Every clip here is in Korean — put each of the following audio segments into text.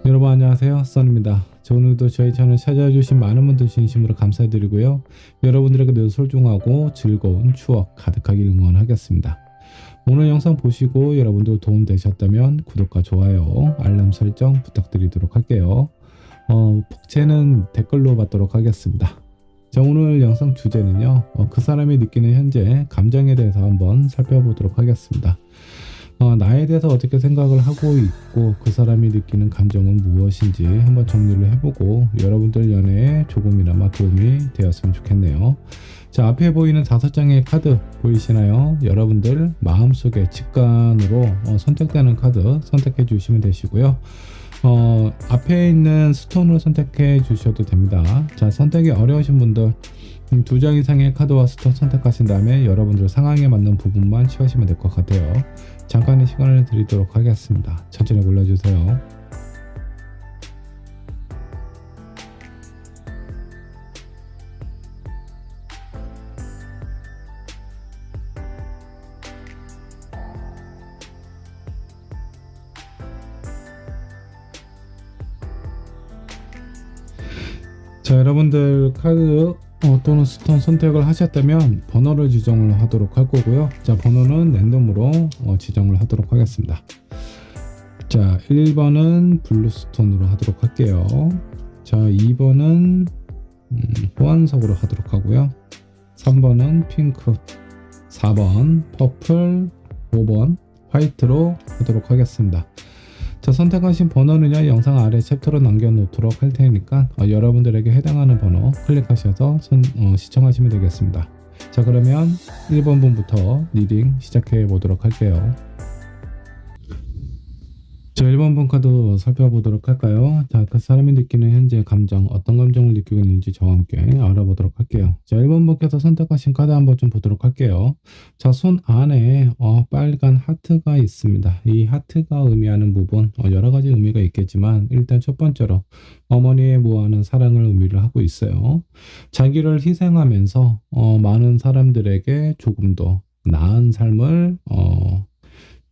여러분 안녕하세요, 써입니다. 오늘도 저희 채널 찾아주신 많은 분들 진심으로 감사드리고요. 여러분들에게 늘 소중하고 즐거운 추억 가득하길 응원하겠습니다. 오늘 영상 보시고 여러분들 도움 되셨다면 구독과 좋아요, 알람 설정 부탁드리도록 할게요. 복제는 댓글로 받도록 하겠습니다. 자, 오늘 영상 주제는요, 그 사람이 느끼는 현재 감정에 대해서 한번 살펴보도록 하겠습니다. 나에 대해서 어떻게 생각을 하고 있고 그 사람이 느끼는 감정은 무엇인지 한번 정리를 해보고 여러분들 연애에 조금이나마 도움이 되었으면 좋겠네요. 자, 앞에 보이는 5장의 카드 보이시나요? 여러분들 마음속에 직관으로 선택되는 카드 선택해 주시면 되시고요. 앞에 있는 스톤을 선택해 주셔도 됩니다. 자, 선택이 어려우신 분들 2장 이상의 카드와 스톤 선택하신 다음에 여러분들 상황에 맞는 부분만 취하시면 될 것 같아요. 잠깐의 시간을 드리도록 하겠습니다. 천천히 골라주세요. 자, 여러분들 카드 또는 스톤 선택을 하셨다면 번호를 지정을 하도록 할 거고요. 자, 번호는 랜덤으로 지정을 하도록 하겠습니다. 자, 1번은 블루 스톤으로 하도록 할게요. 자, 2번은 호환석으로 하도록 하고요. 3번은 핑크, 4번 퍼플, 5번 화이트로 하도록 하겠습니다. 자, 선택하신 번호는요, 영상 아래 챕터로 남겨놓도록 할 테니까 여러분들에게 해당하는 번호 클릭하셔서 시청하시면 되겠습니다. 자, 그러면 1번 분부터 리딩 시작해 보도록 할게요. 자, 1번 분 카드 살펴보도록 할까요? 자, 그 사람이 느끼는 현재 감정, 어떤 감정을 느끼고 있는지 저와 함께 알아보도록 할게요. 자, 1번 분께서 선택하신 카드 한번 좀 보도록 할게요. 자, 손 안에 빨간 하트가 있습니다. 이 하트가 의미하는 부분 여러 가지 의미가 있겠지만 일단 첫 번째로 어머니의 무한한 사랑을 의미를 하고 있어요. 자기를 희생하면서 많은 사람들에게 조금 더 나은 삶을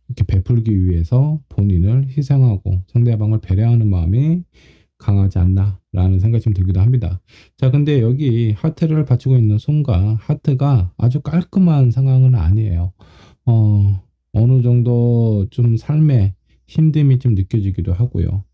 이렇게 베풀기 위해서 본인을 희생하고 상대방을 배려하는 마음이 강하지 않나 라는 생각이 좀 들기도 합니다. 자, 근데 여기 하트를 받치고 있는 손과 하트가 아주 깔끔한 상황은 아니에요. 어느 정도 좀 삶에 힘듦이 좀 느껴지기도 하고요.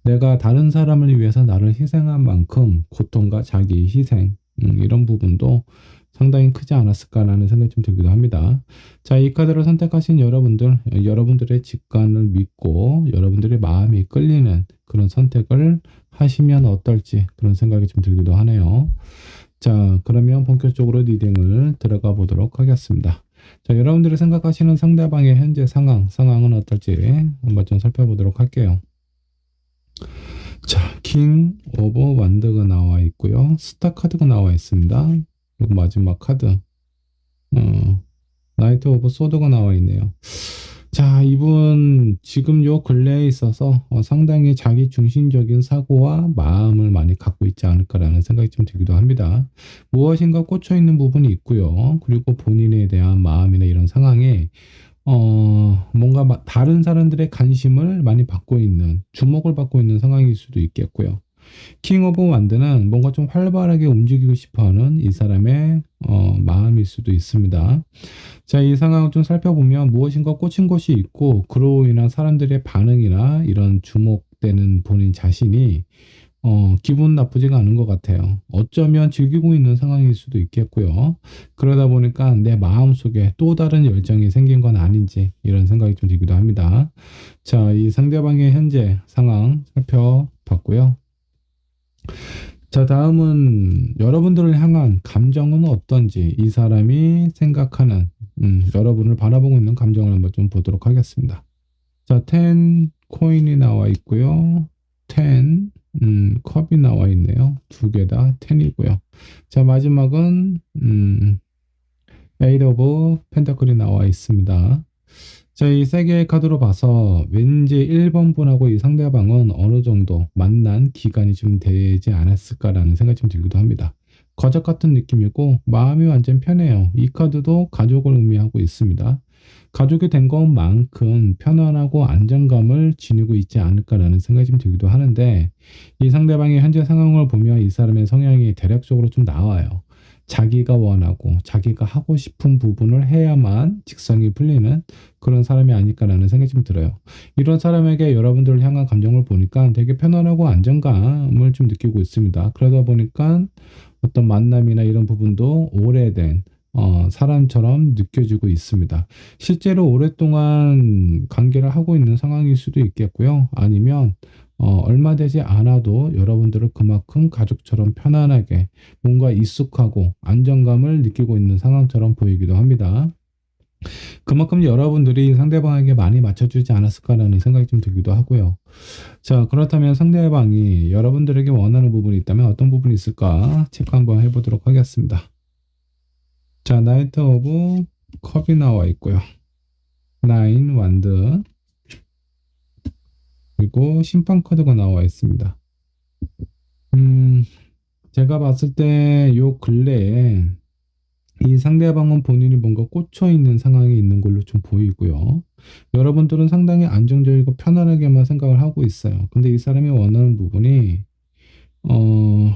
내가 다른 사람을 위해서 나를 희생한 만큼 고통과 자기 희생 이런 부분도 상당히 크지 않았을까라는 생각이 좀 들기도 합니다. 자, 이 카드를 선택하신 여러분들, 여러분들의 직관을 믿고 여러분들의 마음이 끌리는 그런 선택을 하시면 어떨지 그런 생각이 좀 들기도 하네요. 자, 그러면 본격적으로 리딩을 들어가 보도록 하겠습니다. 자, 여러분들이 생각하시는 상대방의 현재 상황은 어떨지 한번 좀 살펴보도록 할게요. 자, 킹 오브 완드가 나와 있고요. 스타 카드가 나와 있습니다. 그리고 마지막 카드 나이트 오브 소드가 나와 있네요. 자, 이분 지금 요 근래에 있어서 상당히 자기 중심적인 사고와 마음을 많이 갖고 있지 않을까라는 생각이 좀 들기도 합니다. 무엇인가 꽂혀 있는 부분이 있고요. 그리고 본인에 대한 마음이나 이런 상황에 뭔가 다른 사람들의 관심을 많이 받고 있는, 주목을 받고 있는 상황일 수도 있겠고요. 킹 오브 완드는 뭔가 좀 활발하게 움직이고 싶어하는 이 사람의 마음일 수도 있습니다. 자, 이 상황을 좀 살펴보면 무엇인가 꽂힌 것이 있고 그로 인한 사람들의 반응이나 이런 주목되는 본인 자신이 기분 나쁘지가 않은 것 같아요. 어쩌면 즐기고 있는 상황일 수도 있겠고요. 그러다 보니까 내 마음속에 또 다른 열정이 생긴 건 아닌지 이런 생각이 좀 들기도 합니다. 자, 이 상대방의 현재 상황 살펴봤고요. 자, 다음은 여러분들을 향한 감정은 어떤지 이 사람이 생각하는 여러분을 바라보고 있는 감정을 한번 좀 보도록 하겠습니다. 자, 10 코인이 나와 있고요. 10 컵이 나와 있네요. 두 개 다 10이고요. 자, 마지막은 8 오브 펜타클이 나와 있습니다. 자, 이 세 개의 카드로 봐서 왠지 1번 분하고 이 상대방은 어느 정도 만난 기간이 좀 되지 않았을까라는 생각이 좀 들기도 합니다. 거적 같은 느낌이고 마음이 완전 편해요. 이 카드도 가족을 의미하고 있습니다. 가족이 된 것만큼 편안하고 안정감을 지니고 있지 않을까라는 생각이 좀 들기도 하는데 이 상대방의 현재 상황을 보면 이 사람의 성향이 대략적으로 좀 나와요. 자기가 원하고 자기가 하고 싶은 부분을 해야만 직성이 풀리는 그런 사람이 아닐까라는 생각이 좀 들어요. 이런 사람에게 여러분들을 향한 감정을 보니까 되게 편안하고 안정감을 좀 느끼고 있습니다. 그러다 보니까 어떤 만남이나 이런 부분도 오래된 사람처럼 느껴지고 있습니다. 실제로 오랫동안 관계를 하고 있는 상황일 수도 있겠고요. 아니면 얼마 되지 않아도 여러분들을 그만큼 가족처럼 편안하게 뭔가 익숙하고 안정감을 느끼고 있는 상황처럼 보이기도 합니다. 그만큼 여러분들이 상대방에게 많이 맞춰주지 않았을까라는 생각이 좀 들기도 하고요. 자, 그렇다면 상대방이 여러분들에게 원하는 부분이 있다면 어떤 부분이 있을까 체크 한번 해보도록 하겠습니다. 자, 나이트 오브 컵이 나와 있고요. 나인 완드 그리고 심판 카드가 나와 있습니다. 제가 봤을 때 요 근래에 이 상대방은 본인이 뭔가 꽂혀 있는 상황에 있는 걸로 좀 보이고요. 여러분들은 상당히 안정적이고 편안하게만 생각을 하고 있어요. 근데 이 사람이 원하는 부분이 어,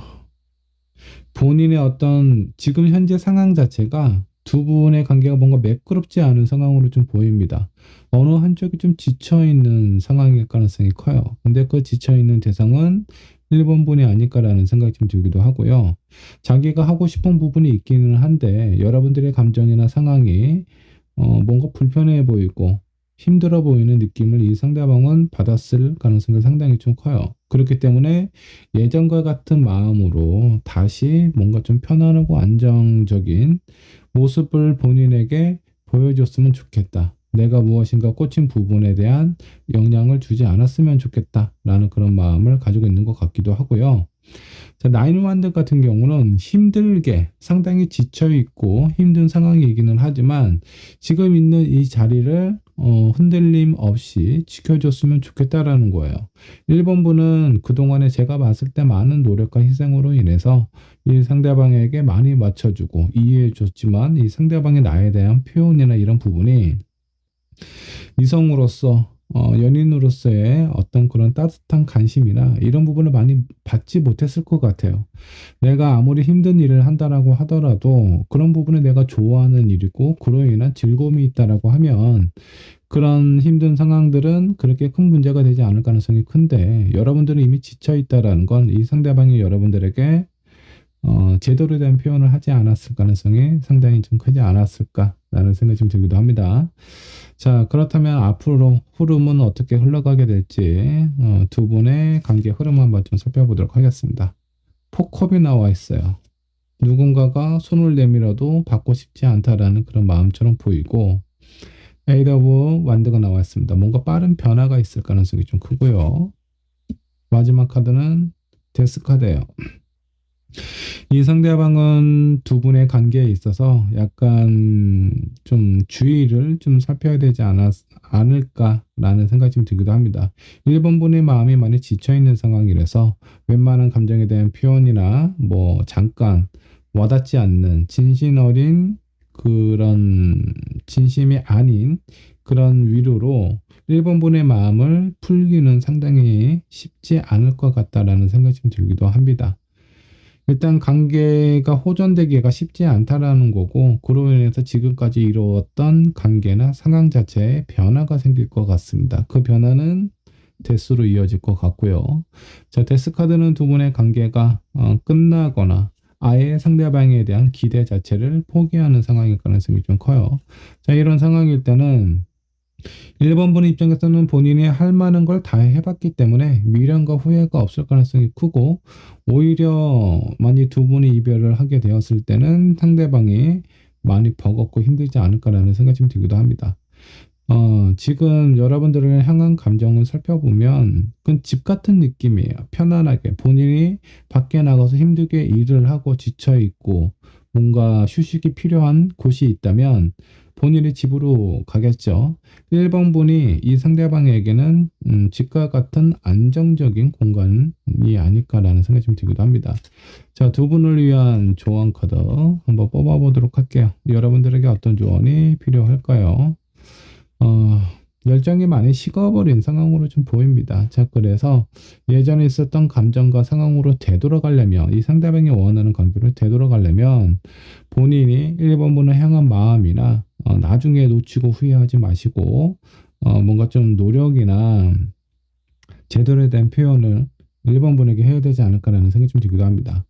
본인의 어떤 지금 현재 상황 자체가 두 분의 관계가 뭔가 매끄럽지 않은 상황으로 좀 보입니다. 어느 한쪽이 좀 지쳐있는 상황일 가능성이 커요. 근데 그 지쳐있는 대상은 1번 분이 아닐까라는 생각이 좀 들기도 하고요. 자기가 하고 싶은 부분이 있기는 한데 여러분들의 감정이나 상황이 뭔가 불편해 보이고 힘들어 보이는 느낌을 이 상대방은 받았을 가능성이 상당히 좀 커요. 그렇기 때문에 예전과 같은 마음으로 다시 뭔가 좀 편안하고 안정적인 모습을 본인에게 보여줬으면 좋겠다. 내가 무엇인가 꽂힌 부분에 대한 영향을 주지 않았으면 좋겠다라는 그런 마음을 가지고 있는 것 같기도 하고요. 자, 나인 완드 같은 경우는 힘들게 상당히 지쳐 있고 힘든 상황이기는 하지만 지금 있는 이 자리를 흔들림 없이 지켜줬으면 좋겠다라는 거예요. 1번 분은 그동안에 제가 봤을 때 많은 노력과 희생으로 인해서 이 상대방에게 많이 맞춰주고 이해해줬지만 이 상대방의 나에 대한 표현이나 이런 부분이 이성으로서 연인으로서의 어떤 그런 따뜻한 관심이나 이런 부분을 많이 받지 못했을 것 같아요. 내가 아무리 힘든 일을 한다라고 하더라도 그런 부분에 내가 좋아하는 일이고 그로 인한 즐거움이 있다라고 하면 그런 힘든 상황들은 그렇게 큰 문제가 되지 않을 가능성이 큰데 여러분들은 이미 지쳐 있다라는 건 이 상대방이 여러분들에게 제대로 된 표현을 하지 않았을 가능성이 상당히 좀 크지 않았을까라는 생각이 좀 들기도 합니다. 자, 그렇다면 앞으로 흐름은 어떻게 흘러가게 될지 두 분의 관계 흐름 한번 좀 살펴보도록 하겠습니다. 포컵이 나와 있어요. 누군가가 손을 내밀어도 받고 싶지 않다라는 그런 마음처럼 보이고 에이드 오브 완드가 나와 있습니다. 뭔가 빠른 변화가 있을 가능성이 좀 크고요. 마지막 카드는 데스 카드예요. 이 상대방은 두 분의 관계에 있어서 약간 좀 주의를 좀 살펴야 되지 않을까라는 생각이 좀 들기도 합니다. 1번 분의 마음이 많이 지쳐있는 상황이라서 웬만한 감정에 대한 표현이나 뭐 잠깐 와닿지 않는 진심 어린 그런 진심이 아닌 그런 위로로 1번 분의 마음을 풀기는 상당히 쉽지 않을 것 같다라는 생각이 좀 들기도 합니다. 일단 관계가 호전되기가 쉽지 않다라는 거고 그로 인해서 지금까지 이루었던 관계나 상황 자체에 변화가 생길 것 같습니다. 그 변화는 데스로 이어질 것 같고요. 자, 데스 카드는 두 분의 관계가 끝나거나 아예 상대방에 대한 기대 자체를 포기하는 상황일 가능성이 좀 커요. 자, 이런 상황일 때는 1번 분 입장에서는 본인이 할 만한 걸 다 해봤기 때문에 미련과 후회가 없을 가능성이 크고 오히려 만약 두 분이 이별을 하게 되었을 때는 상대방이 많이 버겁고 힘들지 않을까라는 생각이 좀 들기도 합니다. 지금 여러분들을 향한 감정을 살펴보면 그건 집 같은 느낌이에요. 편안하게 본인이 밖에 나가서 힘들게 일을 하고 지쳐있고 뭔가 휴식이 필요한 곳이 있다면 본인의 집으로 가겠죠. 1번 분이 이 상대방에게는 집과 같은 안정적인 공간이 아닐까라는 생각이 좀 들기도 합니다. 자, 두 분을 위한 조언 카드 한번 뽑아보도록 할게요. 여러분들에게 어떤 조언이 필요할까요? 어, 열정이 많이 식어버린 상황으로 좀 보입니다. 자, 그래서 예전에 있었던 감정과 상황으로 되돌아가려면, 이 상대방이 원하는 관계로 되돌아가려면 본인이 1번분을 향한 마음이나 나중에 놓치고 후회하지 마시고 뭔가 좀 노력이나 제대로 된 표현을 1번분에게 해야 되지 않을까라는 생각이 좀 들기도 합니다.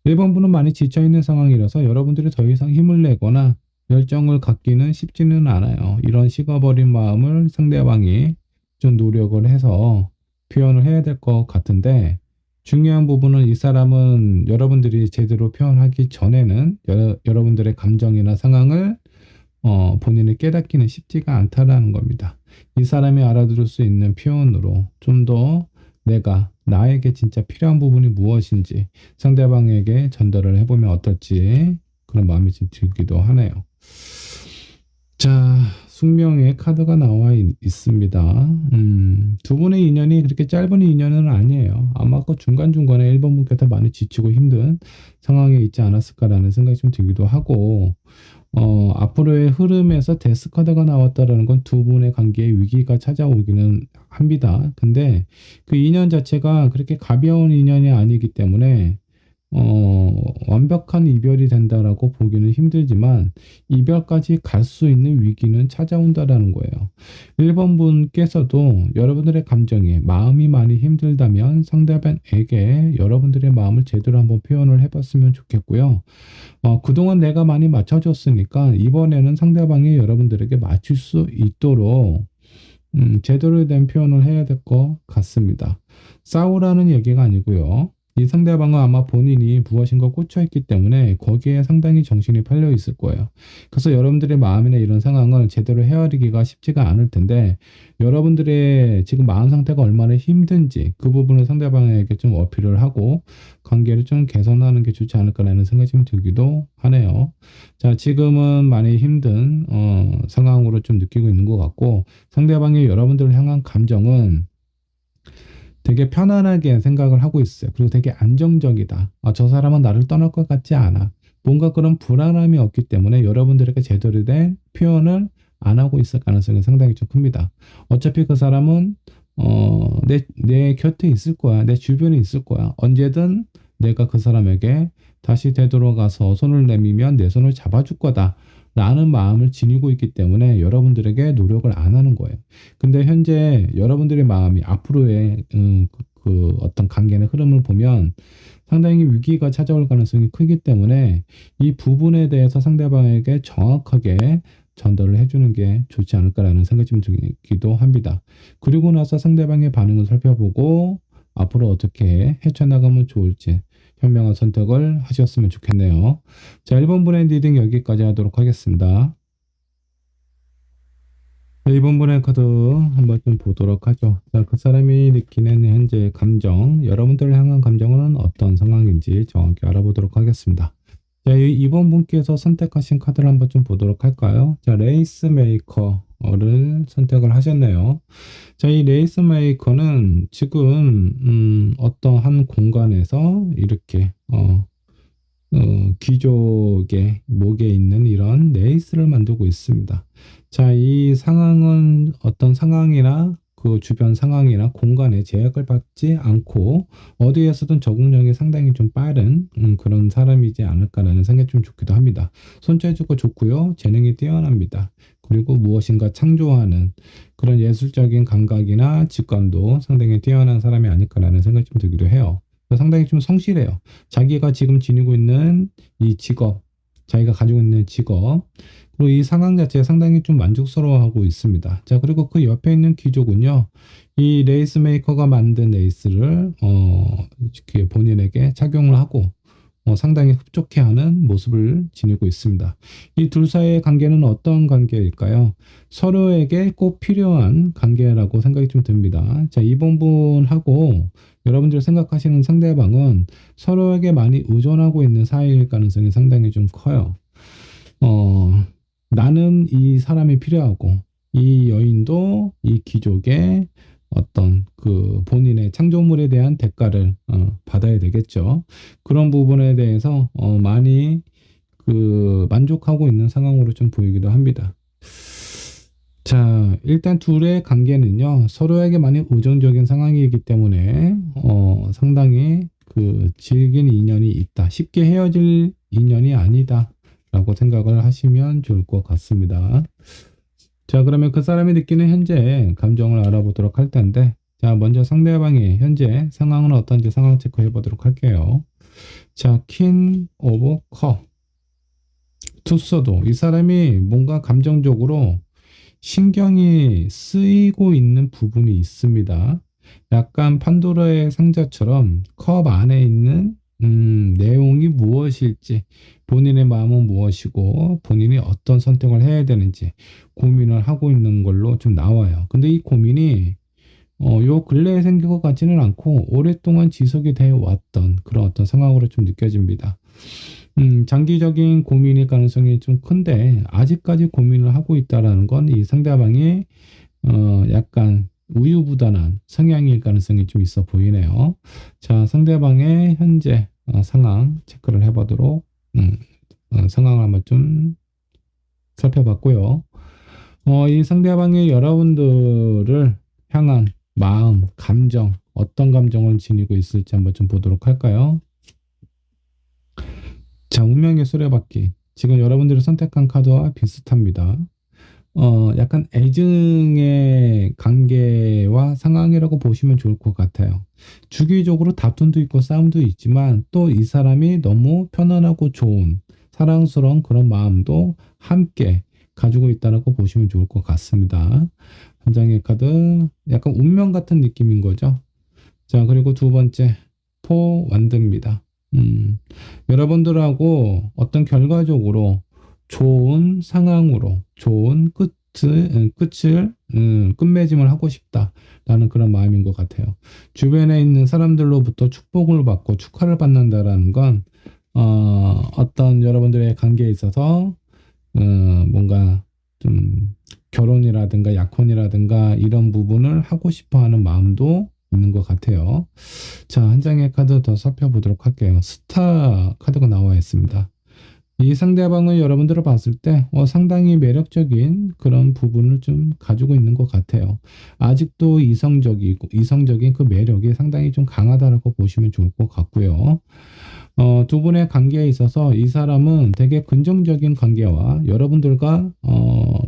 1번분은 많이 지쳐있는 상황이라서 여러분들이 더 이상 힘을 내거나 열정을 갖기는 쉽지는 않아요. 이런 식어버린 마음을 상대방이 좀 노력을 해서 표현을 해야 될 것 같은데, 중요한 부분은 이 사람은 여러분들이 제대로 표현하기 전에는 여러분들의 감정이나 상황을 본인이 깨닫기는 쉽지가 않다라는 겁니다. 이 사람이 알아들을 수 있는 표현으로 좀 더 나에게 진짜 필요한 부분이 무엇인지 상대방에게 전달을 해보면 어떨지 그런 마음이 좀 들기도 하네요. 자, 숙명의 카드가 나와 있습니다. 두 분의 인연이 그렇게 짧은 인연은 아니에요. 아마 그 중간중간에 1번 분께서 많이 지치고 힘든 상황에 있지 않았을까라는 생각이 좀 들기도 하고, 앞으로의 흐름에서 데스 카드가 나왔다라는 건 두 분의 관계에 위기가 찾아오기는 합니다. 근데 그 인연 자체가 그렇게 가벼운 인연이 아니기 때문에 완벽한 이별이 된다라고 보기는 힘들지만 이별까지 갈 수 있는 위기는 찾아온다라는 거예요. 1번 분께서도 여러분들의 감정이 마음이 많이 힘들다면 상대방에게 여러분들의 마음을 제대로 한번 표현을 해봤으면 좋겠고요. 그동안 내가 많이 맞춰줬으니까 이번에는 상대방이 여러분들에게 맞출 수 있도록 제대로 된 표현을 해야 될 것 같습니다. 싸우라는 얘기가 아니고요. 이 상대방은 아마 본인이 무엇인가 꽂혀있기 때문에 거기에 상당히 정신이 팔려 있을 거예요. 그래서 여러분들의 마음이나 이런 상황을 제대로 헤아리기가 쉽지가 않을 텐데, 여러분들의 지금 마음 상태가 얼마나 힘든지 그 부분을 상대방에게 좀 어필을 하고 관계를 좀 개선하는 게 좋지 않을까라는 생각이 좀 들기도 하네요. 자, 지금은 많이 힘든 상황으로 좀 느끼고 있는 것 같고, 상대방이 여러분들을 향한 감정은 되게 편안하게 생각을 하고 있어요. 그리고 되게 안정적이다. 저 사람은 나를 떠날 것 같지 않아. 뭔가 그런 불안함이 없기 때문에 여러분들에게 제대로 된 표현을 안 하고 있을 가능성이 상당히 좀 큽니다. 어차피 그 사람은 내 곁에 있을 거야. 내 주변에 있을 거야. 언제든 내가 그 사람에게 다시 되돌아가서 손을 내밀면 내 손을 잡아줄 거다. 라는 마음을 지니고 있기 때문에 여러분들에게 노력을 안 하는 거예요. 근데 현재 여러분들의 마음이 앞으로의 그 어떤 관계의 흐름을 보면 상당히 위기가 찾아올 가능성이 크기 때문에 이 부분에 대해서 상대방에게 정확하게 전달을 해주는 게 좋지 않을까라는 생각이 좀 들기도 합니다. 그리고 나서 상대방의 반응을 살펴보고 앞으로 어떻게 헤쳐나가면 좋을지 현명한 선택을 하셨으면 좋겠네요. 자, 1번 분의 리딩 여기까지 하도록 하겠습니다. 1번 분의 카드 한번 좀 보도록 하죠. 자, 그 사람이 느끼는 현재 감정, 여러분들을 향한 감정은 어떤 상황인지 정확히 알아보도록 하겠습니다. 자, 2번 분께서 선택하신 카드를 한번 좀 보도록 할까요? 자, 레이스 메이커를 선택을 하셨네요. 자, 이 레이스 메이커는 지금 어떤 한 공간에서 이렇게 귀족의 목에 있는 이런 레이스를 만들고 있습니다. 자, 이 상황은 어떤 상황이나 그 주변 상황이나 공간에 제약을 받지 않고 어디에서든 적응력이 상당히 좀 빠른 그런 사람이지 않을까라는 생각이 좀 좋기도 합니다. 손재주가 좋고요. 재능이 뛰어납니다. 그리고 무엇인가 창조하는 그런 예술적인 감각이나 직관도 상당히 뛰어난 사람이 아닐까라는 생각이 좀 들기도 해요. 상당히 좀 성실해요. 자기가 지금 지니고 있는 이 직업, 자기가 가지고 있는 직업, 그리고 이 상황 자체에 상당히 좀 만족스러워하고 있습니다. 자, 그리고 그 옆에 있는 귀족은요, 이 레이스 메이커가 만든 레이스를 이렇게 본인에게 착용을 하고 상당히 흡족해하는 모습을 지니고 있습니다. 이 둘 사이의 관계는 어떤 관계일까요? 서로에게 꼭 필요한 관계라고 생각이 좀 듭니다. 자, 이번 분하고 여러분들 생각하시는 상대방은 서로에게 많이 의존하고 있는 사이일 가능성이 상당히 좀 커요. 나는 이 사람이 필요하고 이 여인도 이 귀족의 어떤 그 본인의 창조물에 대한 대가를 받아야 되겠죠. 그런 부분에 대해서 많이 그 만족하고 있는 상황으로 좀 보이기도 합니다. 자, 일단 둘의 관계는요, 서로에게 많이 의존적인 상황이기 때문에, 상당히 그 질긴 인연이 있다. 쉽게 헤어질 인연이 아니다. 라고 생각을 하시면 좋을 것 같습니다. 자, 그러면 그 사람이 느끼는 현재 감정을 알아보도록 할 텐데, 자, 먼저 상대방의 현재 상황은 어떤지 상황 체크해 보도록 할게요. 자, 퀸 오브 컵. 투서도 이 사람이 뭔가 감정적으로 신경이 쓰이고 있는 부분이 있습니다. 약간 판도라의 상자처럼 컵 안에 있는 내용이 무엇일지, 본인의 마음은 무엇이고 본인이 어떤 선택을 해야 되는지 고민을 하고 있는 걸로 좀 나와요. 근데 이 고민이 요 근래에 생긴 것 같지는 않고 오랫동안 지속이 되어 왔던 그런 어떤 상황으로 좀 느껴집니다. 장기적인 고민일 가능성이 좀 큰데 아직까지 고민을 하고 있다라는 건 이 상대방이 약간 우유부단한 성향일 가능성이 좀 있어 보이네요. 자, 상대방의 현재 상황 체크를 해보도록 상황을 한번 좀 살펴봤고요. 이 상대방이 여러분들을 향한 마음, 감정, 어떤 감정을 지니고 있을지 한번 좀 보도록 할까요? 자, 운명의 수레바퀴. 지금 여러분들이 선택한 카드와 비슷합니다. 약간 애증의 관계와 상황이라고 보시면 좋을 것 같아요. 주기적으로 다툼도 있고 싸움도 있지만 또 이 사람이 너무 편안하고 좋은 사랑스러운 그런 마음도 함께 가지고 있다고 보시면 좋을 것 같습니다. 한 장의 카드, 약간 운명 같은 느낌인 거죠. 자, 그리고 두 번째, 포완드입니다. 여러분들하고 어떤 결과적으로 좋은 상황으로 좋은 끝맺음을 하고 싶다라는 그런 마음인 것 같아요. 주변에 있는 사람들로부터 축복을 받고 축하를 받는다라는 건, 어떤 여러분들의 관계에 있어서, 뭔가 좀 결혼이라든가 약혼이라든가 이런 부분을 하고 싶어 하는 마음도 있는 것 같아요. 자, 한 장의 카드 더 살펴보도록 할게요. 스타 카드가 나와 있습니다. 이 상대방은 여러분들을 봤을 때 상당히 매력적인 그런 부분을 좀 가지고 있는 것 같아요. 아직도 이성적인 그 매력이 상당히 좀 강하다라고 보시면 좋을 것 같고요. 두 분의 관계에 있어서 이 사람은 되게 긍정적인 관계와 여러분들과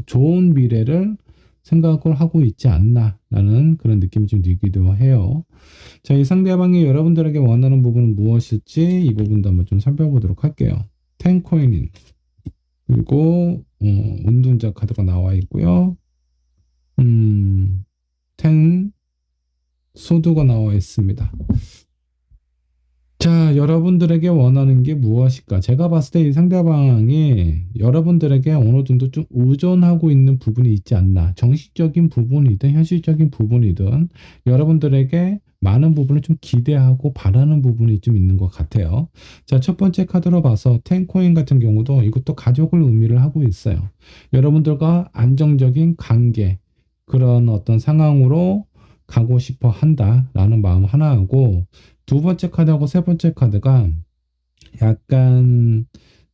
좋은 미래를 생각을 하고 있지 않나라는 그런 느낌이 좀 들기도 해요. 자, 이 상대방이 여러분들에게 원하는 부분은 무엇일지 이 부분도 한번 좀 살펴보도록 할게요. 텐코인인 그리고 운둔자 카드가 나와 있고요. 텐 소드가 나와 있습니다. 자, 여러분들에게 원하는 게 무엇일까? 제가 봤을 때 이 상대방이 여러분들에게 어느 정도 좀 의존하고 있는 부분이 있지 않나. 정신적인 부분이든 현실적인 부분이든 여러분들에게 많은 부분을 좀 기대하고 바라는 부분이 좀 있는 것 같아요. 자, 첫 번째 카드로 봐서 텐코인 같은 경우도 이것도 가족을 의미를 하고 있어요. 여러분들과 안정적인 관계, 그런 어떤 상황으로 가고 싶어 한다라는 마음 하나하고 두 번째 카드하고 세 번째 카드가 약간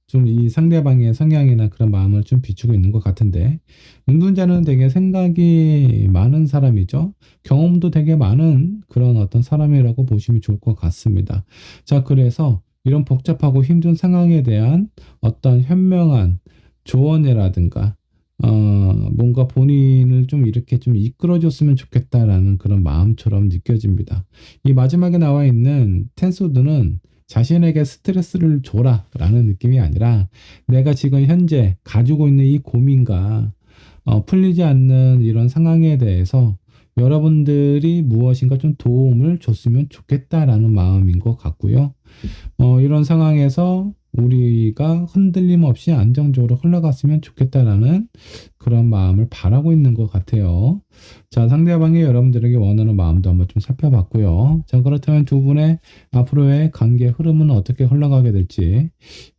좀 이 상대방의 성향이나 그런 마음을 좀 비추고 있는 것 같은데, 운둔자는 되게 생각이 많은 사람이죠. 경험도 되게 많은 그런 어떤 사람이라고 보시면 좋을 것 같습니다. 자, 그래서 이런 복잡하고 힘든 상황에 대한 어떤 현명한 조언이라든가 뭔가 본인을 좀 이렇게 좀 이끌어줬으면 좋겠다라는 그런 마음처럼 느껴집니다. 이 마지막에 나와 있는 텐소드는 자신에게 스트레스를 줘라 라는 느낌이 아니라 내가 지금 현재 가지고 있는 이 고민과 풀리지 않는 이런 상황에 대해서 여러분들이 무엇인가 좀 도움을 줬으면 좋겠다라는 마음인 것 같고요. 이런 상황에서 우리가 흔들림 없이 안정적으로 흘러갔으면 좋겠다라는 그런 마음을 바라고 있는 것 같아요. 자, 상대방이 여러분들에게 원하는 마음도 한번 좀 살펴봤고요. 자, 그렇다면 두 분의 앞으로의 관계 흐름은 어떻게 흘러가게 될지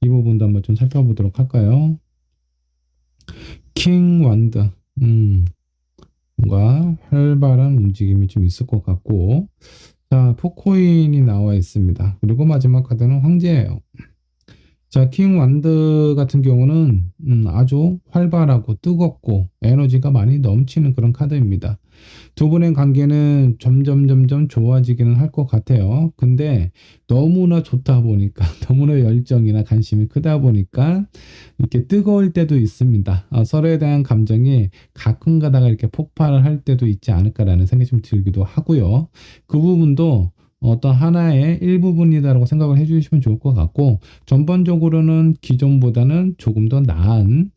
이 부분도 한번 좀 살펴보도록 할까요? 킹 완드. 뭔가 활발한 움직임이 좀 있을 것 같고, 자, 포코인이 나와 있습니다. 그리고 마지막 카드는 황제예요. 자, 킹 완드 같은 경우는 아주 활발하고 뜨겁고 에너지가 많이 넘치는 그런 카드입니다. 두 분의 관계는 점점 좋아지기는 할 것 같아요. 근데 너무나 좋다 보니까, 너무나 열정이나 관심이 크다 보니까 이렇게 뜨거울 때도 있습니다. 서로에 대한 감정이 가끔 가다가 이렇게 폭발을 할 때도 있지 않을까라는 생각이 좀 들기도 하고요. 그 부분도 어떤 하나의 일부분이다라고 생각을 해주시면 좋을 것 같고, 전반적으로는 기존보다는 조금 더 나은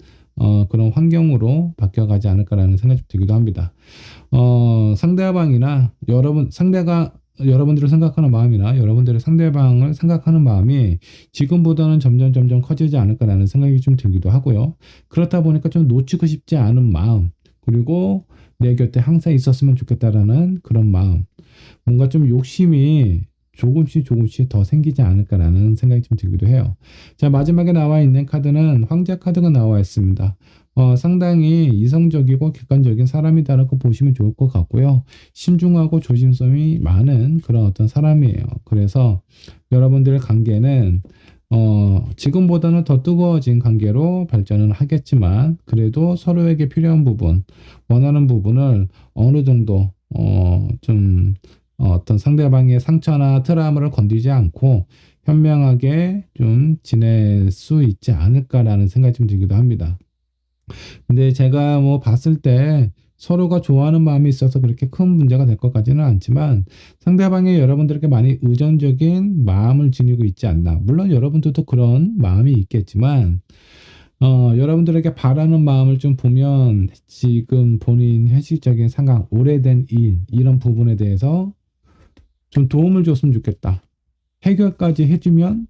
그런 환경으로 바뀌어가지 않을까라는 생각이 좀 들기도 합니다. 상대방이나 상대가 여러분들을 생각하는 마음이나 여러분들의 상대방을 생각하는 마음이 지금보다는 점점 커지지 않을까라는 생각이 좀 들기도 하고요. 그렇다 보니까 좀 놓치고 싶지 않은 마음, 그리고 내 곁에 항상 있었으면 좋겠다라는 그런 마음, 뭔가 좀 욕심이 조금씩 더 생기지 않을까라는 생각이 좀 들기도 해요. 자, 마지막에 나와 있는 카드는 황제 카드가 나와 있습니다. 상당히 이성적이고 객관적인 사람이다라고 보시면 좋을 것 같고요. 신중하고 조심성이 많은 그런 어떤 사람이에요. 그래서 여러분들의 관계는 지금보다는 더 뜨거워진 관계로 발전을 하겠지만, 그래도 서로에게 필요한 부분, 원하는 부분을 어느 정도 좀 어떤 상대방의 상처나 트라우마를 건드리지 않고 현명하게 좀 지낼 수 있지 않을까라는 생각이 좀 들기도 합니다. 근데 제가 뭐 봤을 때 서로가 좋아하는 마음이 있어서 그렇게 큰 문제가 될 것까지는 않지만, 상대방이 여러분들에게 많이 의존적인 마음을 지니고 있지 않나. 물론 여러분들도 그런 마음이 있겠지만, 여러분들에게 바라는 마음을 좀 보면 지금 본인 현실적인 상황, 오래된 일, 이런 부분에 대해서 좀 도움을 줬으면 좋겠다. 해결까지 해주면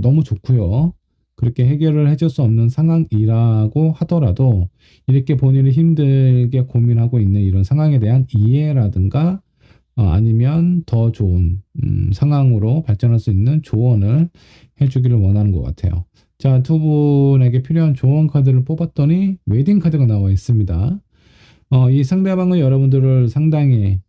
너무 좋고요. 그렇게 해결을 해줄 수 없는 상황이라고 하더라도 이렇게 본인이 힘들게 고민하고 있는 이런 상황에 대한 이해라든가 아니면 더 좋은 상황으로 발전할 수 있는 조언을 해주기를 원하는 것 같아요. 자, 두 분에게 필요한 조언 카드를 뽑았더니 웨딩 카드가 나와 있습니다. 이 상대방은 여러분들을 상당히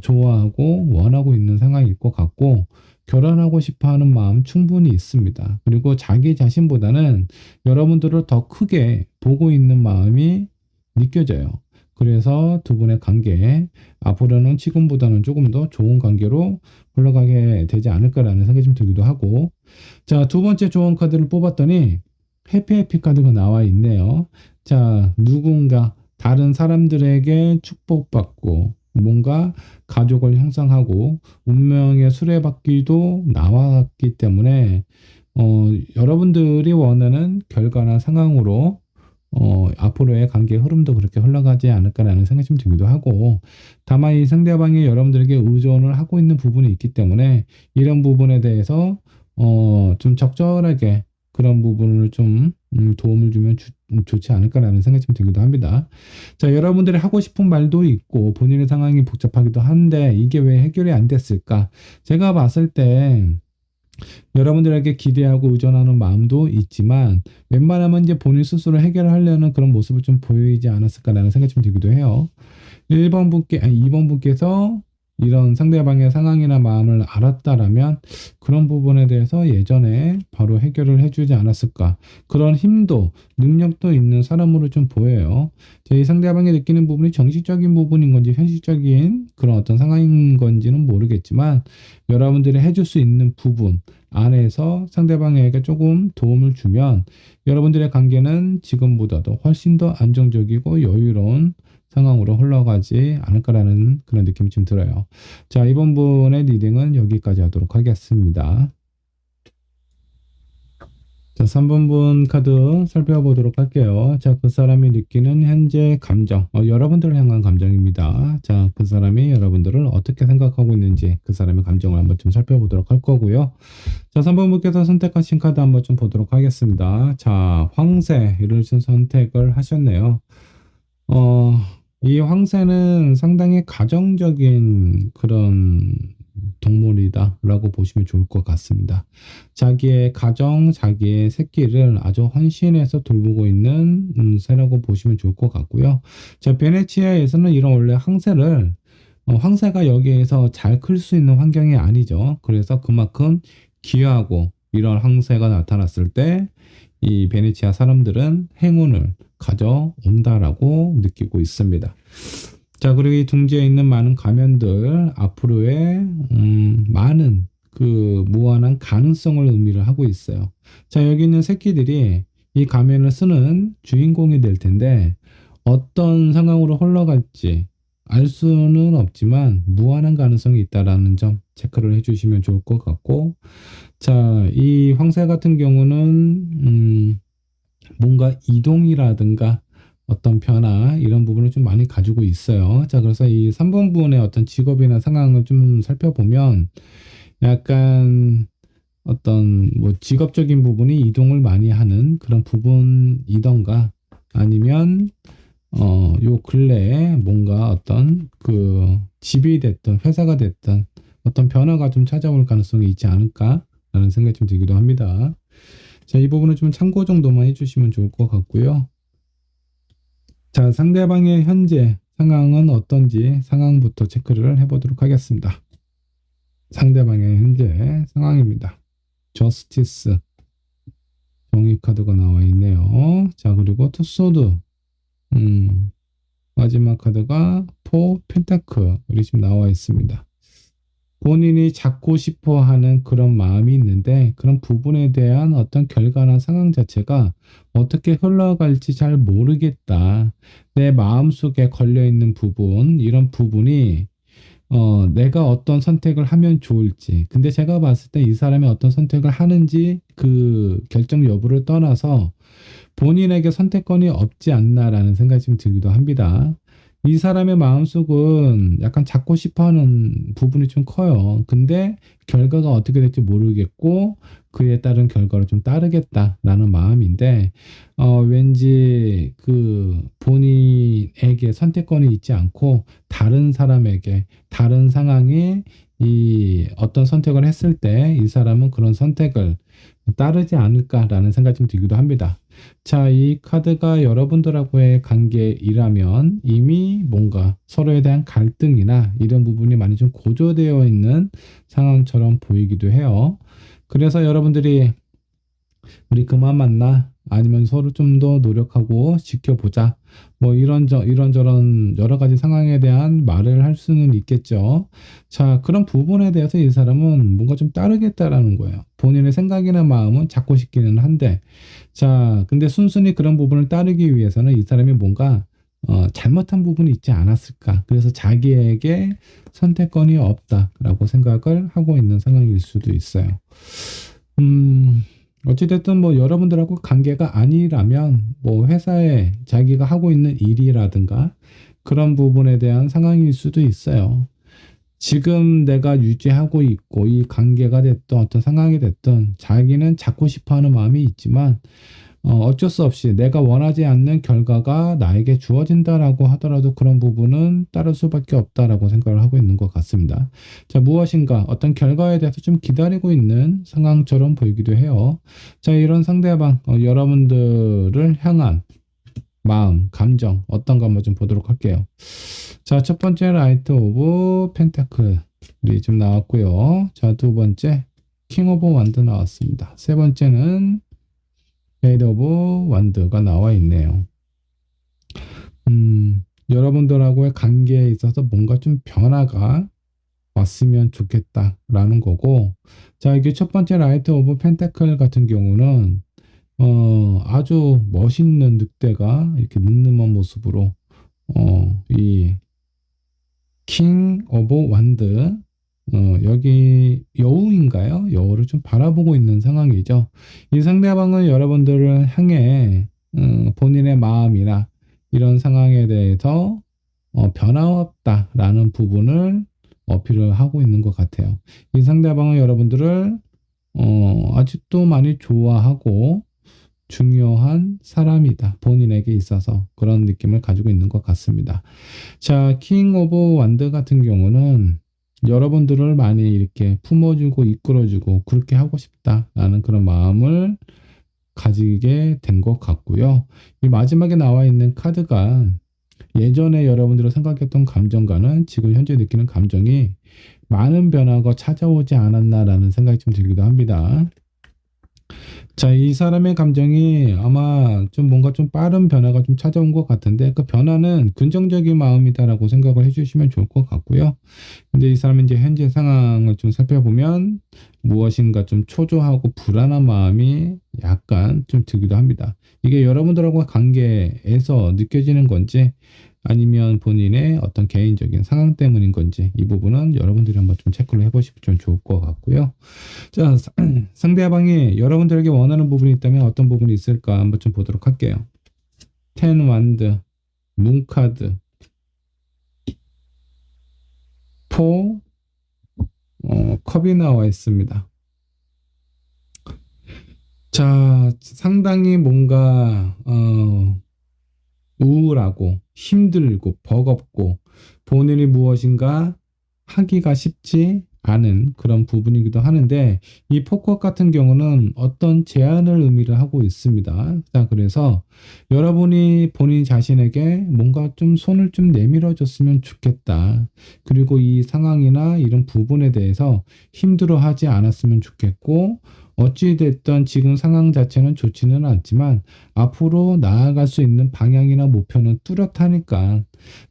좋아하고 원하고 있는 상황일 것 같고, 결혼하고 싶어 하는 마음 충분히 있습니다. 그리고 자기 자신보다는 여러분들을 더 크게 보고 있는 마음이 느껴져요. 그래서 두 분의 관계, 앞으로는 지금보다는 조금 더 좋은 관계로 흘러가게 되지 않을까라는 생각이 좀 들기도 하고, 자, 두 번째 조언 카드를 뽑았더니 해피 카드가 나와 있네요. 자, 누군가 다른 사람들에게 축복받고 뭔가 가족을 형성하고 운명의 수레바퀴도 나왔기 때문에 여러분들이 원하는 결과나 상황으로 앞으로의 관계 흐름도 그렇게 흘러가지 않을까라는 생각이 좀 들기도 하고, 다만 이 상대방이 여러분들에게 의존을 하고 있는 부분이 있기 때문에 이런 부분에 대해서 좀 적절하게 그런 부분을 좀 도움을 주면 좋지 않을까라는 생각이 좀 들기도 합니다. 자, 여러분들이 하고 싶은 말도 있고 본인의 상황이 복잡하기도 한데 이게 왜 해결이 안 됐을까? 제가 봤을 때 여러분들에게 기대하고 의존하는 마음도 있지만 웬만하면 이제 본인 스스로 해결하려는 그런 모습을 좀 보이지 않았을까라는 생각이 좀 들기도 해요. 2번 분께서 이런 상대방의 상황이나 마음을 알았다라면 그런 부분에 대해서 예전에 바로 해결을 해주지 않았을까. 그런 힘도 능력도 있는 사람으로 좀 보여요. 이 상대방이 느끼는 부분이 정신적인 부분인 건지 현실적인 그런 어떤 상황인 건지는 모르겠지만, 여러분들이 해줄 수 있는 부분 안에서 상대방에게 조금 도움을 주면 여러분들의 관계는 지금보다도 훨씬 더 안정적이고 여유로운 상황으로 흘러가지 않을까라는 그런 느낌이 좀 들어요. 자, 이번 분의 리딩은 여기까지 하도록 하겠습니다. 자, 3번 분 카드 살펴보도록 할게요. 자, 그 사람이 느끼는 현재 감정, 여러분들을 향한 감정입니다. 자, 그 사람이 여러분들을 어떻게 생각하고 있는지 그 사람의 감정을 한번 좀 살펴보도록 할 거고요. 자, 3번 분께서 선택하신 카드 한번 좀 보도록 하겠습니다. 자, 황새를 선택을 하셨네요. 이 황새는 상당히 가정적인 그런 동물이다라고 보시면 좋을 것 같습니다. 자기의 가정, 자기의 새끼를 아주 헌신해서 돌보고 있는 새라고 보시면 좋을 것 같고요. 자, 베네치아에서는 이런 원래 황새를 황새가 여기에서 잘 클 수 있는 환경이 아니죠. 그래서 그만큼 귀하고 이런 황새가 나타났을 때 이 베네치아 사람들은 행운을 가져온다라고 느끼고 있습니다. 자, 그리고 이 둥지에 있는 많은 가면들 앞으로의 많은 그 무한한 가능성을 의미를 하고 있어요. 자, 여기 있는 새끼들이 이 가면을 쓰는 주인공이 될 텐데 어떤 상황으로 흘러갈지 알 수는 없지만 무한한 가능성이 있다라는 점 체크를 해주시면 좋을 것 같고, 자, 이 황새 같은 경우는 뭔가 이동이라든가 어떤 변화 이런 부분을 좀 많이 가지고 있어요. 자, 그래서 이 3번 부분의 어떤 직업이나 상황을 좀 살펴보면 약간 어떤 뭐 직업적인 부분이 이동을 많이 하는 그런 부분이던가 아니면 요 근래에 뭔가 어떤 그 집이 됐든 회사가 됐든 어떤 변화가 좀 찾아올 가능성이 있지 않을까라는 생각이 좀 들기도 합니다. 자, 이 부분은 좀 참고 정도만 해주시면 좋을 것 같고요. 자, 상대방의 현재 상황은 어떤지 상황부터 체크를 해보도록 하겠습니다. 상대방의 현재 상황입니다. 저스티스 정의 카드가 나와 있네요. 자, 그리고 투소드 마지막 카드가 포 펜타클이 지금 나와 있습니다. 본인이 잡고 싶어 하는 그런 마음이 있는데 그런 부분에 대한 어떤 결과나 상황 자체가 어떻게 흘러갈지 잘 모르겠다. 내 마음속에 걸려있는 부분, 이런 부분이 내가 어떤 선택을 하면 좋을지. 근데 제가 봤을 때 이 사람이 어떤 선택을 하는지 그 결정 여부를 떠나서 본인에게 선택권이 없지 않나라는 생각이 좀 들기도 합니다. 이 사람의 마음속은 약간 잡고 싶어 하는 부분이 좀 커요. 근데 결과가 어떻게 될지 모르겠고 그에 따른 결과를 좀 따르겠다라는 마음인데 왠지 그 본인에게 선택권이 있지 않고 다른 사람에게 다른 상황에 이 어떤 선택을 했을 때 이 사람은 그런 선택을 따르지 않을까라는 생각이 좀 들기도 합니다. 자, 이 카드가 여러분들하고의 관계이라면 이미 뭔가 서로에 대한 갈등이나 이런 부분이 많이 좀 고조되어 있는 상황처럼 보이기도 해요. 그래서 여러분들이 우리 그만 만나 아니면 서로 좀 더 노력하고 지켜보자 뭐 이런저런 여러 가지 상황에 대한 말을 할 수는 있겠죠. 자, 그런 부분에 대해서 이 사람은 뭔가 좀 따르겠다라는 거예요. 본인의 생각이나 마음은 잡고 싶기는 한데 자, 근데 순순히 그런 부분을 따르기 위해서는 이 사람이 뭔가 잘못한 부분이 있지 않았을까. 그래서 자기에게 선택권이 없다라고 생각을 하고 있는 상황일 수도 있어요. 어찌됐든 뭐 여러분들하고 관계가 아니라면 뭐 회사에 자기가 하고 있는 일이라든가 그런 부분에 대한 상황일 수도 있어요. 지금 내가 유지하고 있고 이 관계가 됐든 어떤 상황이 됐든 자기는 잡고 싶어 하는 마음이 있지만 어쩔 수 없이 내가 원하지 않는 결과가 나에게 주어진다라고 하더라도 그런 부분은 따를 수밖에 없다라고 생각을 하고 있는 것 같습니다. 자, 무엇인가 어떤 결과에 대해서 좀 기다리고 있는 상황처럼 보이기도 해요. 자, 이런 상대방 여러분들을 향한 마음, 감정 어떤가 한번 좀 보도록 할게요. 자, 첫 번째 라이트 오브 펜타클이 좀 나왔고요. 자, 두 번째 킹 오브 완드 나왔습니다. 세 번째는 페이드 오브 완드가 나와 있네요. 여러분들하고의 관계에 있어서 뭔가 좀 변화가 왔으면 좋겠다라는 거고, 자, 이게 첫 번째 라이트 오브 펜타클 같은 경우는 아주 멋있는 늑대가 이렇게 늠름한 모습으로 이 킹 오브 완드 여기 여우인가요? 여우를 좀 바라보고 있는 상황이죠. 이 상대방은 여러분들을 향해 본인의 마음이나 이런 상황에 대해서 변함없다라는 부분을 어필을 하고 있는 것 같아요. 이 상대방은 여러분들을 아직도 많이 좋아하고 중요한 사람이다. 본인에게 있어서 그런 느낌을 가지고 있는 것 같습니다. 자, 킹 오브 완드 같은 경우는 여러분들을 많이 이렇게 품어주고 이끌어주고 그렇게 하고 싶다라는 그런 마음을 가지게 된 것 같고요. 이 마지막에 나와 있는 카드가 예전에 여러분들이 생각했던 감정과는 지금 현재 느끼는 감정이 많은 변화가 찾아오지 않았나라는 생각이 좀 들기도 합니다. 자, 이 사람의 감정이 아마 좀 뭔가 좀 빠른 변화가 좀 찾아온 것 같은데 그 변화는 긍정적인 마음이다라고 생각을 해주시면 좋을 것 같고요. 근데 이 사람이 이제 현재 상황을 좀 살펴보면 무엇인가 좀 초조하고 불안한 마음이 약간 좀 들기도 합니다. 이게 여러분들하고 관계에서 느껴지는 건지 아니면 본인의 어떤 개인적인 상황 때문인 건지 이 부분은 여러분들이 한번 좀 체크를 해보시면 좀 좋을 것 같고요. 자, 상대방이 여러분들에게 원하는 부분이 있다면 어떤 부분이 있을까 한번 좀 보도록 할게요. 텐 완드, 문카드, 포, 컵이 나와 있습니다. 자, 상당히 뭔가 우울하고 힘들고 버겁고 본인이 무엇인가 하기가 쉽지 않은 그런 부분이기도 하는데 이 포커 같은 경우는 어떤 제안을 의미를 하고 있습니다. 자, 그래서 여러분이 본인 자신에게 뭔가 좀 손을 좀 내밀어 줬으면 좋겠다. 그리고 이 상황이나 이런 부분에 대해서 힘들어 하지 않았으면 좋겠고 어찌됐든 지금 상황 자체는 좋지는 않지만 앞으로 나아갈 수 있는 방향이나 목표는 뚜렷하니까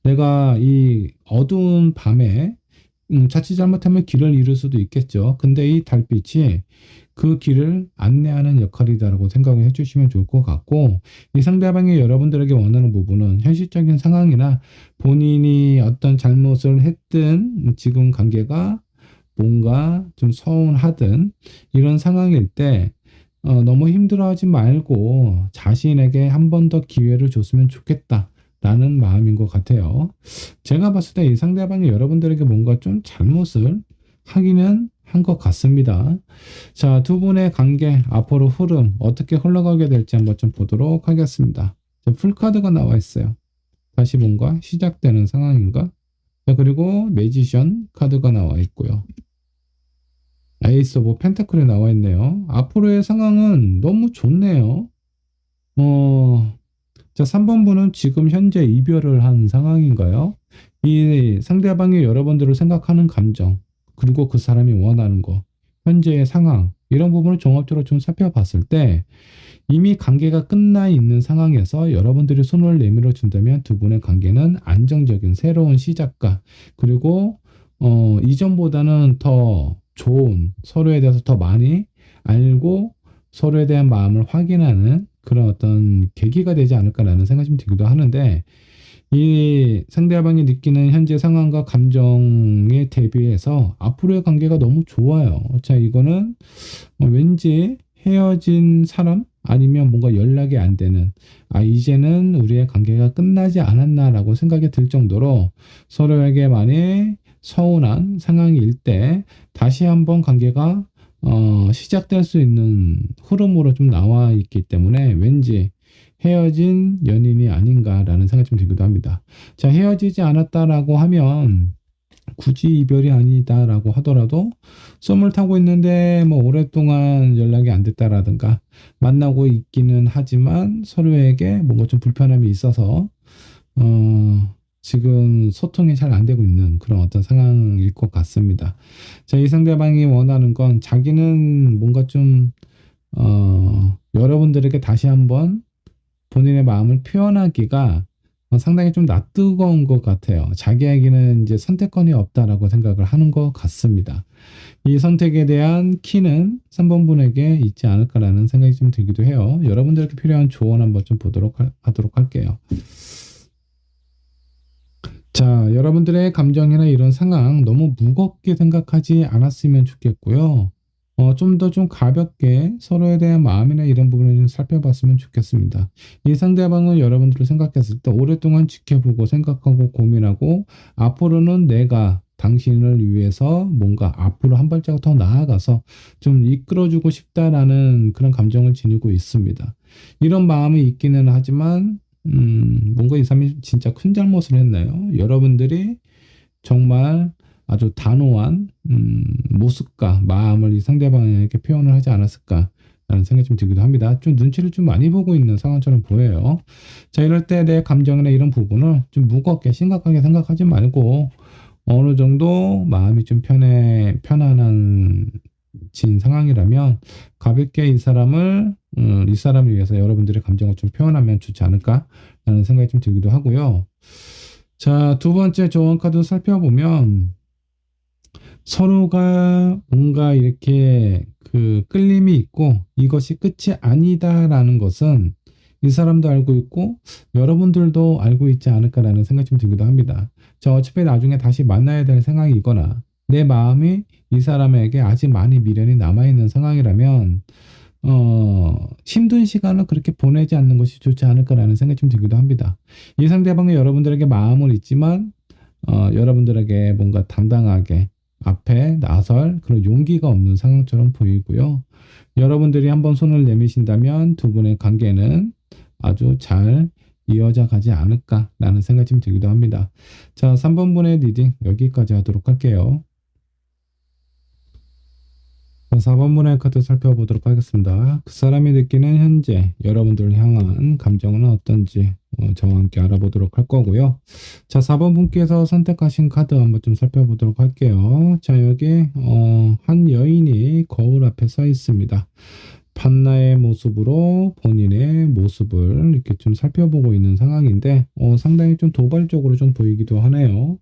내가 이 어두운 밤에 자칫 잘못하면 길을 잃을 수도 있겠죠. 근데 이 달빛이 그 길을 안내하는 역할이다라고 생각을 해주시면 좋을 것 같고 이 상대방이 여러분들에게 원하는 부분은 현실적인 상황이나 본인이 어떤 잘못을 했든 지금 관계가 뭔가 좀 서운하든 이런 상황일 때 너무 힘들어하지 말고 자신에게 한 번 더 기회를 줬으면 좋겠다라는 마음인 것 같아요. 제가 봤을 때 이 상대방이 여러분들에게 뭔가 좀 잘못을 하기는 한 것 같습니다. 자, 두 분의 관계 앞으로 흐름 어떻게 흘러가게 될지 한번 좀 보도록 하겠습니다. 자, 풀카드가 나와 있어요. 다시 뭔가 시작되는 상황인가? 자, 그리고 매지션 카드가 나와 있고요. 에이스 오브 펜타클이 나와 있네요. 앞으로의 상황은 너무 좋네요. 어, 자, 3번 분은 지금 현재 이별을 한 상황인가요? 이 상대방이 여러분들을 생각하는 감정, 그리고 그 사람이 원하는 거, 현재의 상황, 이런 부분을 종합적으로 좀 살펴봤을 때 이미 관계가 끝나 있는 상황에서 여러분들이 손을 내밀어 준다면 두 분의 관계는 안정적인 새로운 시작과 그리고 이전보다는 더 좋은 서로에 대해서 더 많이 알고 서로에 대한 마음을 확인하는 그런 어떤 계기가 되지 않을까라는 생각이 좀 들기도 하는데 이 상대방이 느끼는 현재 상황과 감정에 대비해서 앞으로의 관계가 너무 좋아요. 자, 이거는 왠지 헤어진 사람 아니면 뭔가 연락이 안 되는 이제는 우리의 관계가 끝나지 않았나라고 생각이 들 정도로 서로에게 많이 서운한 상황일 때 다시 한번 관계가 시작될 수 있는 흐름으로 좀 나와 있기 때문에 왠지 헤어진 연인이 아닌가라는 생각이 좀 들기도 합니다. 자, 헤어지지 않았다라고 하면 굳이 이별이 아니다라고 하더라도 썸을 타고 있는데 뭐 오랫동안 연락이 안 됐다라든가 만나고 있기는 하지만 서로에게 뭔가 좀 불편함이 있어서 지금 소통이 잘 안 되고 있는 그런 어떤 상황일 것 같습니다. 자, 이 상대방이 원하는 건 자기는 뭔가 좀 여러분들에게 다시 한번 본인의 마음을 표현하기가 상당히 좀 낯뜨거운 것 같아요. 자기에게는 이제 선택권이 없다라고 생각을 하는 것 같습니다. 이 선택에 대한 키는 3번 분에게 있지 않을까라는 생각이 좀 들기도 해요. 여러분들께 필요한 조언 한번 좀 하도록 할게요. 자, 여러분들의 감정이나 이런 상황 너무 무겁게 생각하지 않았으면 좋겠고요. 좀 더 좀 가볍게 서로에 대한 마음이나 이런 부분을 좀 살펴봤으면 좋겠습니다. 이 상대방은 여러분들을 생각했을 때 오랫동안 지켜보고 생각하고 고민하고 앞으로는 내가 당신을 위해서 뭔가 앞으로 한 발자국 더 나아가서 좀 이끌어주고 싶다라는 그런 감정을 지니고 있습니다. 이런 마음이 있기는 하지만 뭔가 이 사람이 진짜 큰 잘못을 했나요? 여러분들이 정말 아주 단호한 모습과 마음을 이 상대방에게 표현을 하지 않았을까라는 생각이 좀 들기도 합니다. 좀 눈치를 좀 많이 보고 있는 상황처럼 보여요. 자, 이럴 때 내 감정이나 이런 부분을 좀 무겁게 심각하게 생각하지 말고 어느 정도 마음이 좀 편안해지는 가치인 상황이라면 가볍게 이 사람을 위해서 여러분들의 감정을 좀 표현하면 좋지 않을까라는 생각이 좀 들기도 하고요. 자, 두 번째 조언 카드 살펴보면 서로가 뭔가 이렇게 그 끌림이 있고 이것이 끝이 아니다라는 것은 이 사람도 알고 있고 여러분들도 알고 있지 않을까라는 생각이 좀 들기도 합니다. 자, 어차피 나중에 다시 만나야 될 상황이거나 내 마음이 이 사람에게 아직 많이 미련이 남아있는 상황이라면 힘든 시간을 그렇게 보내지 않는 것이 좋지 않을까라는 생각이 좀 들기도 합니다. 이 상대방은 여러분들에게 마음은 있지만 여러분들에게 뭔가 당당하게 앞에 나설 그런 용기가 없는 상황처럼 보이고요. 여러분들이 한번 손을 내미신다면 두 분의 관계는 아주 잘 이어져 가지 않을까라는 생각이 좀 들기도 합니다. 자, 3번 분의 리딩 여기까지 하도록 할게요. 4번 분의 카드 살펴보도록 하겠습니다. 그 사람이 느끼는 현재 여러분들을 향한 감정은 어떤지 저와 함께 알아보도록 할 거고요. 자, 4번 분께서 선택하신 카드 한번 좀 살펴보도록 할게요. 자, 여기 한 여인이 거울 앞에 서 있습니다. 판나의 모습으로 본인의 모습을 이렇게 좀 살펴보고 있는 상황인데 상당히 좀 도발적으로 좀 보이기도 하네요.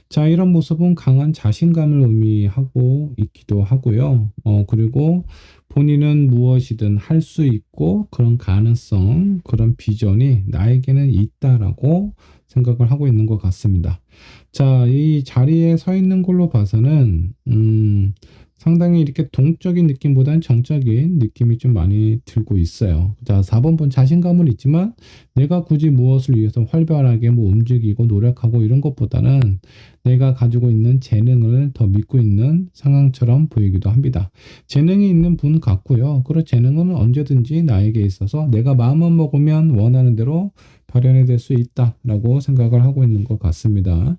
자, 이런 모습은 강한 자신감을 의미하고 있기도 하고요. 그리고 본인은 무엇이든 할 수 있고 그런 가능성, 그런 비전이 나에게는 있다라고 생각을 하고 있는 것 같습니다. 자, 이 자리에 서 있는 걸로 봐서는 상당히 이렇게 동적인 느낌보다는 정적인 느낌이 좀 많이 들고 있어요. 자, 4번 분 자신감은 있지만 내가 굳이 무엇을 위해서 활발하게 뭐 움직이고 노력하고 이런 것보다는 내가 가지고 있는 재능을 더 믿고 있는 상황처럼 보이기도 합니다. 재능이 있는 분 같고요. 그리고 재능은 언제든지 나에게 있어서 내가 마음만 먹으면 원하는 대로 발현이 될 수 있다라고 생각을 하고 있는 것 같습니다.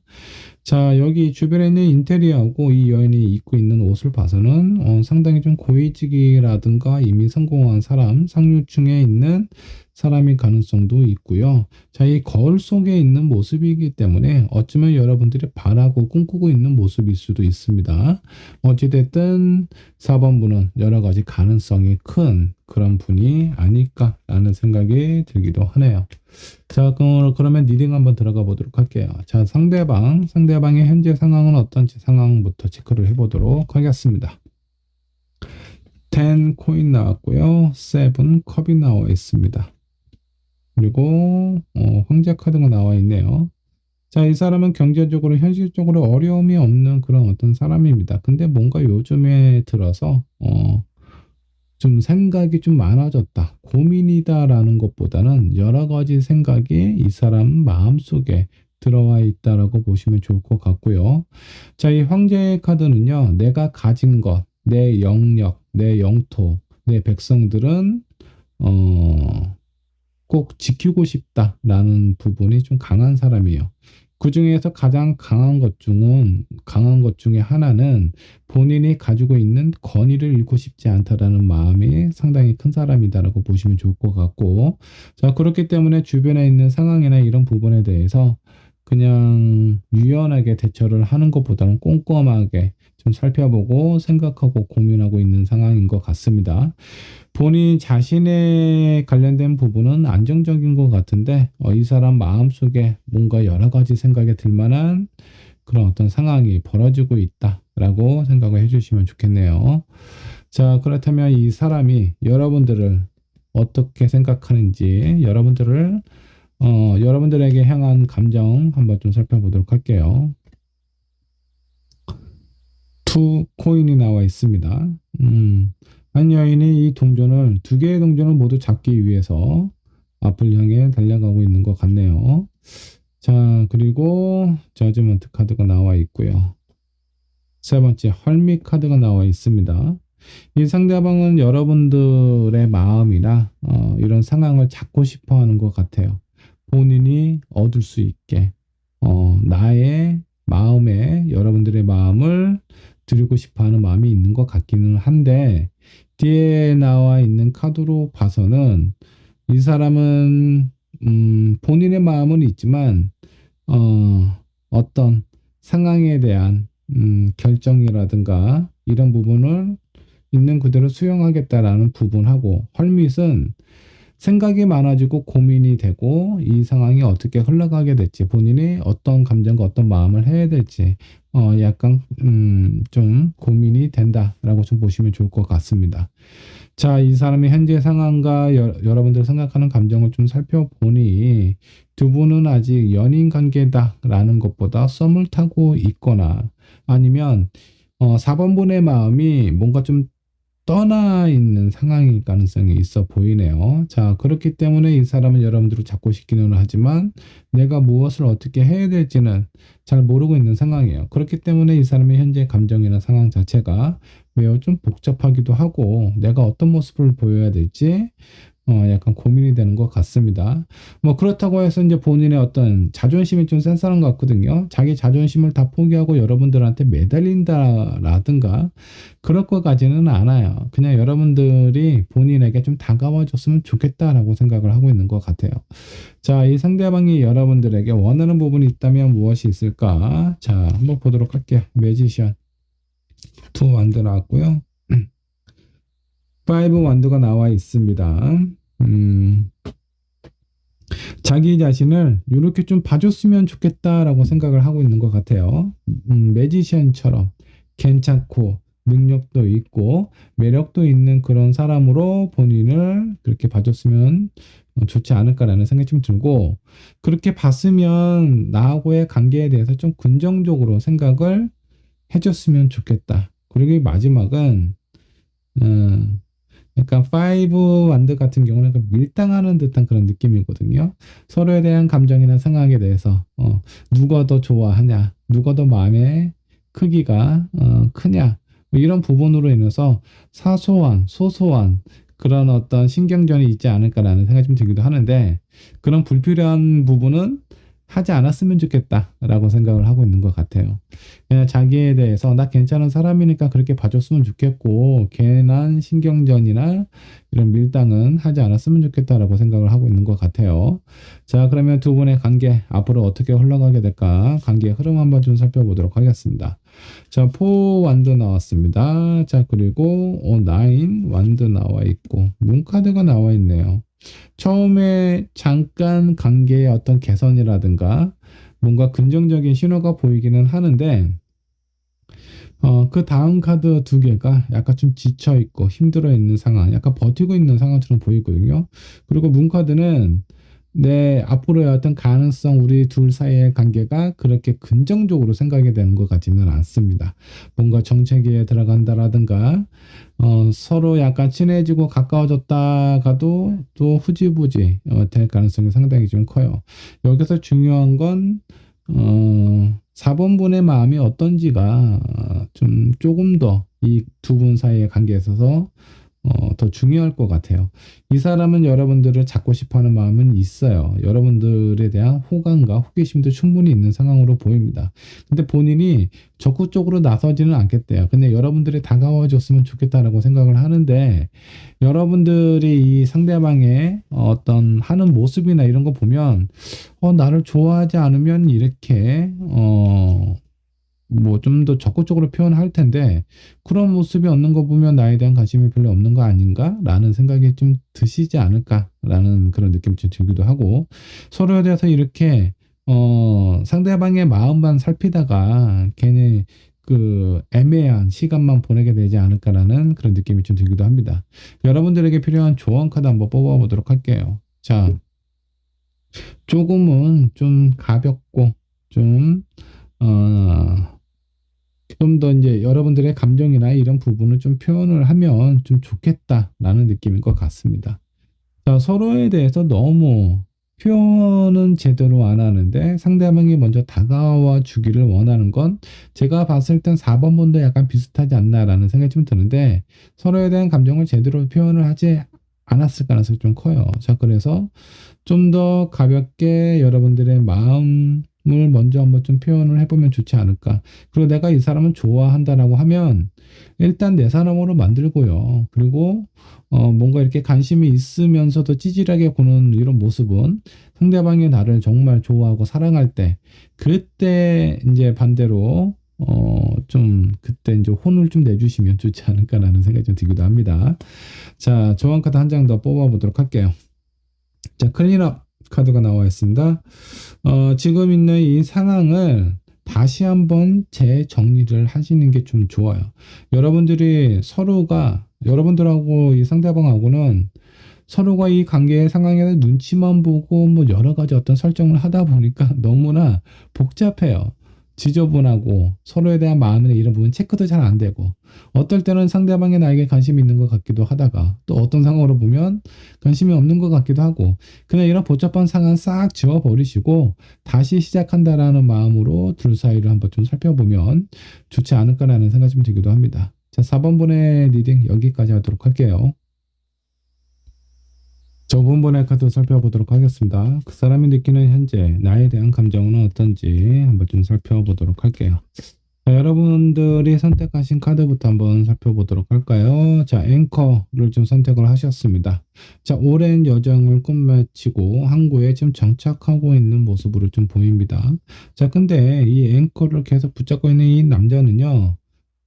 자, 여기 주변에 있는 인테리어하고 이 여인이 입고 있는 옷을 봐서는 상당히 좀 고위직이라든가 이미 성공한 사람, 상류층에 있는 사람의 가능성도 있고요. 자, 이 거울 속에 있는 모습이기 때문에 어쩌면 여러분들이 바라고 꿈꾸고 있는 모습일 수도 있습니다. 어찌됐든 4번 분은 여러 가지 가능성이 큰 그런 분이 아닐까라는 생각이 들기도 하네요. 자, 그러면 리딩 한번 들어가 보도록 할게요. 자, 상대방의 현재 상황은 어떤지 상황부터 체크를 해보도록 하겠습니다. 10 코인 나왔고요. 7 컵이 나와 있습니다. 그리고 황제 카드가 나와 있네요. 자, 이 사람은 경제적으로 현실적으로 어려움이 없는 그런 어떤 사람입니다. 근데 뭔가 요즘에 들어서 좀 생각이 좀 많아졌다. 고민이다라는 것보다는 여러 가지 생각이 이 사람 마음속에 들어와 있다라고 보시면 좋을 것 같고요. 자, 이 황제의 카드는요. 내가 가진 것, 내 영역, 내 영토, 내 백성들은 꼭 지키고 싶다라는 부분이 좀 강한 사람이에요. 그 중에서 가장 강한 것 중에 하나는 본인이 가지고 있는 권위를 잃고 싶지 않다라는 마음이 상당히 큰 사람이다라고 보시면 좋을 것 같고, 자, 그렇기 때문에 주변에 있는 상황이나 이런 부분에 대해서 그냥 유연하게 대처를 하는 것보다는 꼼꼼하게 좀 살펴보고 생각하고 고민하고 있는 상황인 것 같습니다. 본인 자신에 관련된 부분은 안정적인 것 같은데 이 사람 마음속에 뭔가 여러 가지 생각이 들 만한 그런 어떤 상황이 벌어지고 있다라고 생각을 해주시면 좋겠네요. 자, 그렇다면 이 사람이 여러분들을 어떻게 생각하는지 여러분들에게 향한 감정 한번 좀 살펴보도록 할게요. 2 코인이 나와 있습니다. 한 여인이 이 동전을 두 개의 동전을 모두 잡기 위해서 앞을 향해 달려가고 있는 것 같네요. 자, 그리고 저지먼트 카드가 나와 있고요. 세 번째 헐밋 카드가 나와 있습니다. 이 상대방은 여러분들의 마음이나 이런 상황을 잡고 싶어 하는 것 같아요. 본인이 얻을 수 있게 나의 마음에 여러분들의 마음을 드리고 싶어 하는 마음이 있는 것 같기는 한데 뒤에 나와 있는 카드로 봐서는 이 사람은 본인의 마음은 있지만 어떤 상황에 대한 결정이라든가 이런 부분을 있는 그대로 수용하겠다라는 부분하고, 헐밋은 생각이 많아지고 고민이 되고 이 상황이 어떻게 흘러가게 될지, 본인이 어떤 감정과 어떤 마음을 해야 될지 약간 좀 고민이 된다라고 좀 보시면 좋을 것 같습니다. 자, 이 사람의 현재 상황과 여러분들 생각하는 감정을 좀 살펴보니, 두 분은 아직 연인 관계다라는 것보다 썸을 타고 있거나, 아니면 4번분의 마음이 뭔가 좀 떠나 있는 상황일 가능성이 있어 보이네요. 자, 그렇기 때문에 이 사람은 여러분들을 잡고 싶기는 하지만 내가 무엇을 어떻게 해야 될지는 잘 모르고 있는 상황이에요. 그렇기 때문에 이 사람의 현재 감정이나 상황 자체가 매우 좀 복잡하기도 하고, 내가 어떤 모습을 보여야 될지 약간 고민이 되는 것 같습니다. 뭐 그렇다고 해서 이제 본인의 어떤 자존심이 좀 센스한 것 같거든요. 자기 자존심을 다 포기하고 여러분들한테 매달린다라든가 그럴 것까지는 않아요. 그냥 여러분들이 본인에게 좀 다가와줬으면 좋겠다라고 생각을 하고 있는 것 같아요. 자, 이 상대방이 여러분들에게 원하는 부분이 있다면 무엇이 있을까? 자, 한번 보도록 할게요. 매지션 2 완드 나왔고요. 5 완드가 나와 있습니다. 자기 자신을 이렇게 좀 봐줬으면 좋겠다라고 생각을 하고 있는 것 같아요. 매지션처럼 괜찮고 능력도 있고 매력도 있는 그런 사람으로 본인을 그렇게 봐줬으면 좋지 않을까라는 생각이 좀 들고, 그렇게 봤으면 나하고의 관계에 대해서 좀 긍정적으로 생각을 해줬으면 좋겠다. 그리고 이 마지막은 약간 5 완드 같은 경우는 약간 밀당하는 듯한 그런 느낌이거든요. 서로에 대한 감정이나 생각에 대해서 누가 더 좋아하냐, 누가 더 마음의 크기가 크냐, 뭐 이런 부분으로 인해서 사소한 소소한 그런 어떤 신경전이 있지 않을까라는 생각이 좀 들기도 하는데, 그런 불필요한 부분은 하지 않았으면 좋겠다라고 생각을 하고 있는 것 같아요. 그냥 자기에 대해서 나 괜찮은 사람이니까 그렇게 봐줬으면 좋겠고, 괜한 신경전이나 이런 밀당은 하지 않았으면 좋겠다라고 생각을 하고 있는 것 같아요. 자, 그러면 두 분의 관계 앞으로 어떻게 흘러가게 될까? 관계의 흐름 한번 좀 살펴보도록 하겠습니다. 자, 4 완드 나왔습니다. 자, 그리고 9 완드 나와 있고 문카드가 나와 있네요. 처음에 잠깐 관계의 어떤 개선이라든가 뭔가 긍정적인 신호가 보이기는 하는데, 그 다음 카드 두 개가 약간 좀 지쳐 있고 힘들어 있는 상황, 약간 버티고 있는 상황처럼 보이거든요. 그리고 문카드는 내 앞으로의 어떤 가능성, 우리 둘 사이의 관계가 그렇게 긍정적으로 생각이 되는 것 같지는 않습니다. 뭔가 정체기에 들어간다라든가 서로 약간 친해지고 가까워졌다가도 또 후지부지 될 가능성이 상당히 좀 커요. 여기서 중요한 건 4번분의 마음이 어떤지가 좀 조금 더 이 두 분 사이의 관계에 있어서 더 중요할 것 같아요. 이 사람은 여러분들을 잡고 싶어 하는 마음은 있어요. 여러분들에 대한 호감과 호기심도 충분히 있는 상황으로 보입니다. 근데 본인이 적극적으로 나서지는 않겠대요. 근데 여러분들이 다가와 줬으면 좋겠다라고 생각을 하는데, 여러분들이 이 상대방의 어떤 하는 모습이나 이런 거 보면 나를 좋아하지 않으면 이렇게 뭐 좀 더 적극적으로 표현할 텐데, 그런 모습이 없는 거 보면 나에 대한 관심이 별로 없는 거 아닌가라는 생각이 좀 드시지 않을까라는 그런 느낌이 좀 들기도 하고, 서로에 대해서 이렇게 상대방의 마음만 살피다가 괜히 그 애매한 시간만 보내게 되지 않을까라는 그런 느낌이 좀 들기도 합니다. 여러분들에게 필요한 조언 카드 한번 뽑아보도록 할게요. 자, 조금은 좀 가볍고 좀 더 이제 여러분들의 감정이나 이런 부분을 좀 표현을 하면 좀 좋겠다라는 느낌인 것 같습니다. 자, 서로에 대해서 너무 표현은 제대로 안 하는데 상대방이 먼저 다가와 주기를 원하는 건, 제가 봤을 땐 4번 분도 약간 비슷하지 않나라는 생각이 좀 드는데, 서로에 대한 감정을 제대로 표현을 하지 않았을 가능성이 좀 커요. 자, 그래서 좀 더 가볍게 여러분들의 마음을 먼저 한번 좀 표현을 해보면 좋지 않을까. 그리고 내가 이 사람을 좋아한다라고 하면 일단 내 사람으로 만들고요. 그리고 뭔가 이렇게 관심이 있으면서도 찌질하게 구는 이런 모습은 상대방이 나를 정말 좋아하고 사랑할 때, 그때 이제 반대로 좀 그때 이제 혼을 좀 내주시면 좋지 않을까라는 생각이 좀 들기도 합니다. 자, 조언 카드 한 장 더 뽑아보도록 할게요. 자, 클린업 카드가 나와 있습니다. 지금 있는 이 상황을 다시 한번 재정리를 하시는 게 좀 좋아요. 여러분들이 서로가, 여러분들하고 이 상대방하고는 서로가 이 관계의 상황에서 눈치만 보고 뭐 여러 가지 어떤 설정을 하다 보니까 너무나 복잡해요. 지저분하고 서로에 대한 마음이나 이런 부분 체크도 잘 안 되고 어떨 때는 상대방이 나에게 관심이 있는 것 같기도 하다가 또 어떤 상황으로 보면 관심이 없는 것 같기도 하고 그냥 이런 복잡한 상황 싹 지워버리시고 다시 시작한다라는 마음으로 둘 사이를 한번 좀 살펴보면 좋지 않을까라는 생각이 좀 들기도 합니다. 자, 4번 분의 리딩 여기까지 하도록 할게요. 저번번의 카드 살펴보도록 하겠습니다. 그 사람이 느끼는 현재 나에 대한 감정은 어떤지 한번 좀 살펴보도록 할게요. 자, 여러분들이 선택하신 카드부터 한번 살펴보도록 할까요? 자, 앵커를 좀 선택을 하셨습니다. 자, 오랜 여정을 끝마치고 항구에 지금 정착하고 있는 모습으로 좀 보입니다. 자, 근데 이 앵커를 계속 붙잡고 있는 이 남자는요,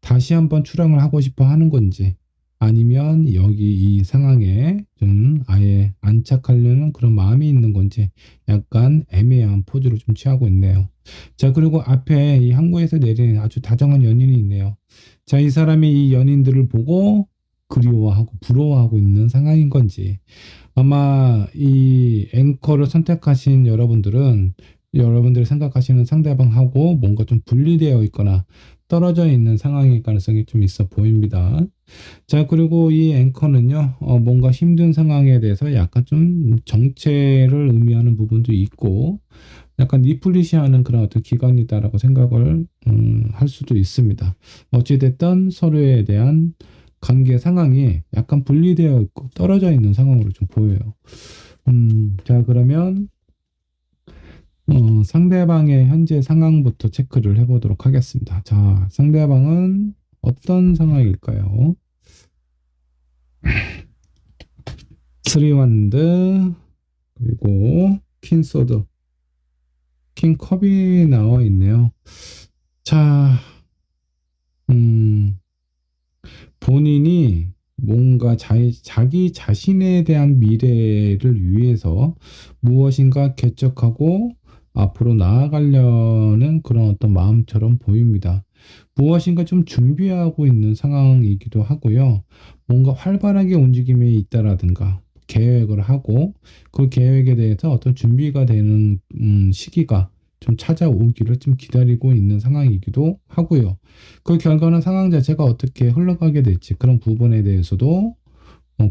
다시 한번 출항을 하고 싶어 하는 건지 아니면 여기 이 상황에 좀 아예 안착하려는 그런 마음이 있는 건지 약간 애매한 포즈를 좀 취하고 있네요. 자, 그리고 앞에 이 항구에서 내리는 아주 다정한 연인이 있네요. 자, 이 사람이 이 연인들을 보고 그리워하고 부러워하고 있는 상황인 건지 아마 이 앵커를 선택하신 여러분들은 여러분들이 생각하시는 상대방하고 뭔가 좀 분리되어 있거나 떨어져 있는 상황일 가능성이 좀 있어 보입니다. 자, 그리고 이 앵커는요, 뭔가 힘든 상황에 대해서 약간 좀 정체를 의미하는 부분도 있고, 약간 리플리시하는 그런 어떤 기관이다라고 생각을 할 수도 있습니다. 어찌됐든 서로에 대한 관계 상황이 약간 분리되어 있고 떨어져 있는 상황으로 좀 보여요. 자, 그러면 상대방의 현재 상황부터 체크를 해보도록 하겠습니다. 자, 상대방은 어떤 상황일까요? 스리완드 그리고 퀸소드 킹컵이 나와 있네요. 자, 본인이 뭔가 자기 자신에 대한 미래를 위해서 무엇인가 개척하고 앞으로 나아가려는 그런 어떤 마음처럼 보입니다. 무엇인가 좀 준비하고 있는 상황이기도 하고요. 뭔가 활발하게 움직임에 있다라든가 계획을 하고 그 계획에 대해서 어떤 준비가 되는 시기가 좀 찾아오기를 좀 기다리고 있는 상황이기도 하고요. 그 결과는 상황 자체가 어떻게 흘러가게 될지 그런 부분에 대해서도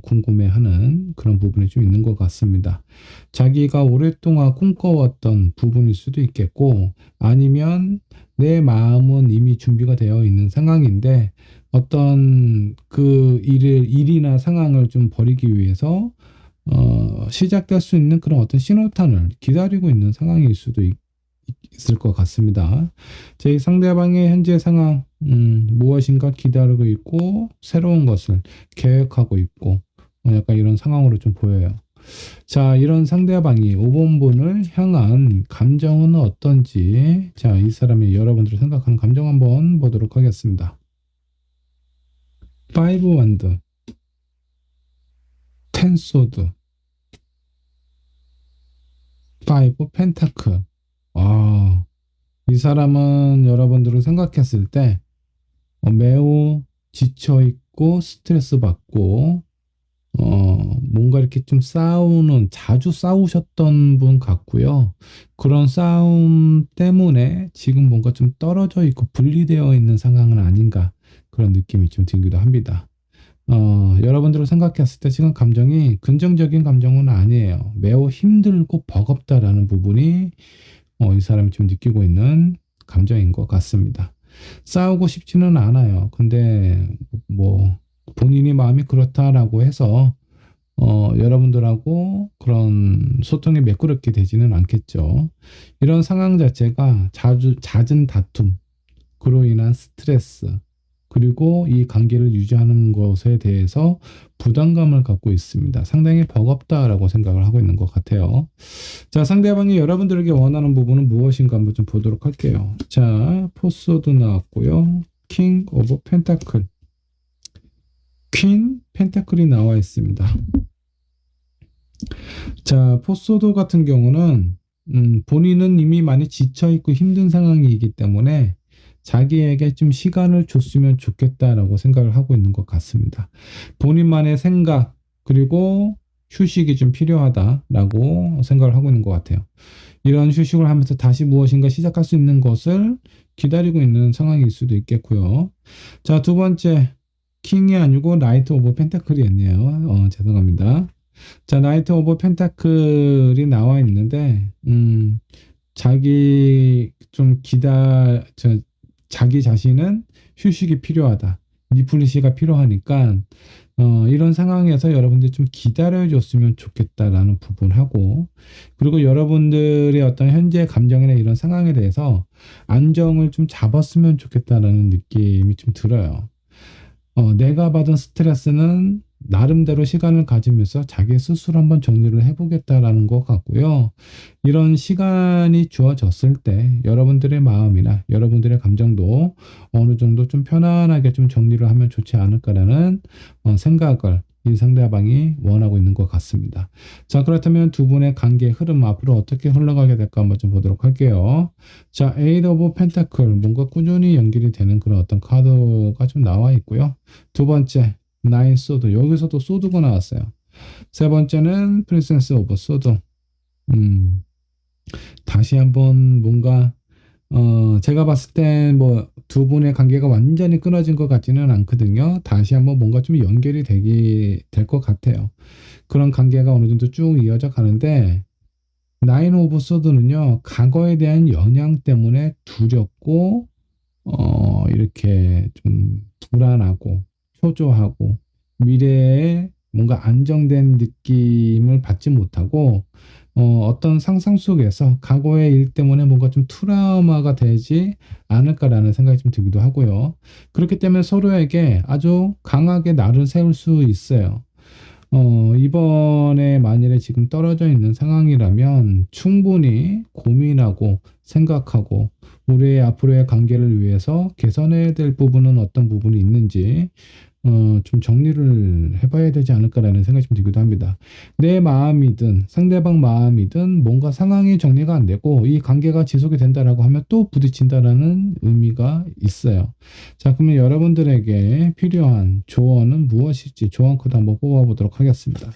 궁금해하는 그런 부분이 좀 있는 것 같습니다. 자기가 오랫동안 꿈꿔왔던 부분일 수도 있겠고 아니면 내 마음은 이미 준비가 되어 있는 상황인데 어떤 그 일이나 상황을 좀 버리기 위해서 시작될 수 있는 그런 어떤 신호탄을 기다리고 있는 상황일 수도 있을 것 같습니다. 제 상대방의 현재 상황, 무엇인가 기다리고 있고, 새로운 것을 계획하고 있고, 약간 이런 상황으로 좀 보여요. 자, 이런 상대방이 5번 분을 향한 감정은 어떤지, 자, 이 사람이 여러분들이 생각하는 감정 한번 보도록 하겠습니다. 5 원드, 10 소드, 5 펜타클. 이 사람은 여러분들을 생각했을 때 매우 지쳐있고 스트레스 받고 뭔가 이렇게 좀 자주 싸우셨던 분 같고요. 그런 싸움 때문에 지금 뭔가 좀 떨어져 있고 분리되어 있는 상황은 아닌가 그런 느낌이 좀 들기도 합니다. 여러분들을 생각했을 때 지금 감정이 긍정적인 감정은 아니에요. 매우 힘들고 버겁다라는 부분이 이 사람이 좀 느끼고 있는 감정인 것 같습니다. 싸우고 싶지는 않아요. 근데 뭐 본인이 마음이 그렇다라고 해서 여러분들하고 그런 소통이 매끄럽게 되지는 않겠죠. 이런 상황 자체가 잦은 다툼, 그로 인한 스트레스, 그리고 이 관계를 유지하는 것에 대해서 부담감을 갖고 있습니다. 상당히 버겁다라고 생각을 하고 있는 것 같아요. 자, 상대방이 여러분들에게 원하는 부분은 무엇인가 한번 좀 보도록 할게요. 자, 포소드 나왔고요. 킹 오브 펜타클, 퀸 펜타클이 나와 있습니다. 자, 포소드 같은 경우는 본인은 이미 많이 지쳐있고 힘든 상황이기 때문에 자기에게 좀 시간을 줬으면 좋겠다라고 생각을 하고 있는 것 같습니다. 본인만의 생각, 그리고 휴식이 좀 필요하다라고 생각을 하고 있는 것 같아요. 이런 휴식을 하면서 다시 무엇인가 시작할 수 있는 것을 기다리고 있는 상황일 수도 있겠고요. 자, 두 번째, 킹이 아니고 나이트 오브 펜타클이었네요. 죄송합니다. 자, 나이트 오브 펜타클이 나와 있는데, 자기 자신은 휴식이 필요하다. 리플리시가 필요하니까, 이런 상황에서 여러분들이 좀 기다려줬으면 좋겠다라는 부분하고, 그리고 여러분들의 어떤 현재 감정이나 이런 상황에 대해서 안정을 좀 잡았으면 좋겠다라는 느낌이 좀 들어요. 내가 받은 스트레스는 나름대로 시간을 가지면서 자기 스스로 한번 정리를 해보겠다라는 것 같고요. 이런 시간이 주어졌을 때 여러분들의 마음이나 여러분들의 감정도 어느 정도 좀 편안하게 좀 정리를 하면 좋지 않을까라는 생각을 이 상대방이 원하고 있는 것 같습니다. 자, 그렇다면 두 분의 관계 흐름 앞으로 어떻게 흘러가게 될까 한번 좀 보도록 할게요. 자, 에이드 오브 펜타클, 뭔가 꾸준히 연결이 되는 그런 어떤 카드가 좀 나와 있고요. 두 번째, 나인 소드, 여기서도 소드가 나왔어요. 세 번째는 프린세스 오브 소드. 다시 한번 뭔가 제가 봤을 땐 뭐 두 분의 관계가 완전히 끊어진 것 같지는 않거든요. 다시 한번 뭔가 좀 연결이 될 것 같아요. 그런 관계가 어느 정도 쭉 이어져 가는데, 나인 오브 소드는요, 과거에 대한 영향 때문에 두렵고, 이렇게 좀 불안하고, 초조하고, 미래에 뭔가 안정된 느낌을 받지 못하고, 어떤 상상 속에서 과거의 일 때문에 뭔가 좀 트라우마가 되지 않을까라는 생각이 좀 들기도 하고요. 그렇기 때문에 서로에게 아주 강하게 날을 세울 수 있어요. 이번에 만일에 지금 떨어져 있는 상황이라면 충분히 고민하고 생각하고 우리의 앞으로의 관계를 위해서 개선해야 될 부분은 어떤 부분이 있는지 좀 정리를 해봐야 되지 않을까라는 생각이 좀 들기도 합니다. 내 마음이든 상대방 마음이든 뭔가 상황이 정리가 안 되고 이 관계가 지속이 된다라고 하면 또 부딪힌다라는 의미가 있어요. 자, 그러면 여러분들에게 필요한 조언은 무엇일지 조언 코드 한번 뽑아보도록 하겠습니다.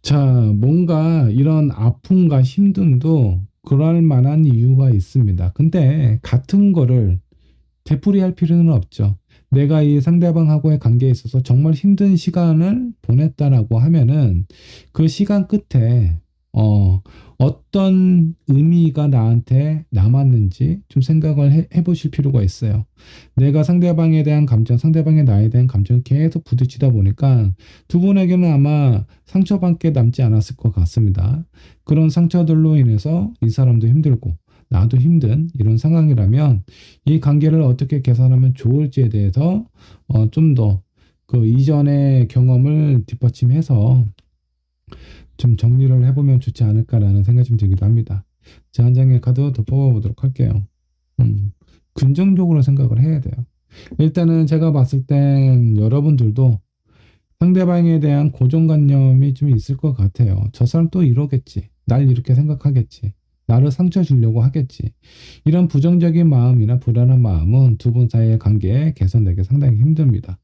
자, 뭔가 이런 아픔과 힘듦도 그럴 만한 이유가 있습니다. 근데 같은 거를 되풀이할 필요는 없죠. 내가 이 상대방하고의 관계에 있어서 정말 힘든 시간을 보냈다라고 하면은 그 시간 끝에 어떤 의미가 나한테 남았는지 좀 생각을 해보실 필요가 있어요. 내가 상대방에 대한 감정, 상대방의 나에 대한 감정이 계속 부딪히다 보니까 두 분에게는 아마 상처밖에 남지 않았을 것 같습니다. 그런 상처들로 인해서 이 사람도 힘들고 나도 힘든 이런 상황이라면 이 관계를 어떻게 개선하면 좋을지에 대해서 좀 더 그 이전의 경험을 뒷받침해서 좀 정리를 해보면 좋지 않을까라는 생각이 좀 들기도 합니다. 자, 한 장의 카드 더 뽑아보도록 할게요. 긍정적으로 생각을 해야 돼요. 일단은 제가 봤을 땐 여러분들도 상대방에 대한 고정관념이 좀 있을 것 같아요. 저 사람 또 이러겠지. 날 이렇게 생각하겠지. 나를 상처 주려고 하겠지. 이런 부정적인 마음이나 불안한 마음은 두 분 사이의 관계 개선되기 상당히 힘듭니다.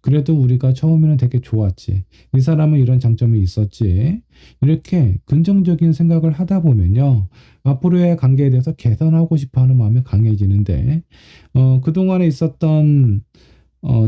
그래도 우리가 처음에는 되게 좋았지. 이 사람은 이런 장점이 있었지. 이렇게 긍정적인 생각을 하다 보면요. 앞으로의 관계에 대해서 개선하고 싶어 하는 마음이 강해지는데, 그동안에 있었던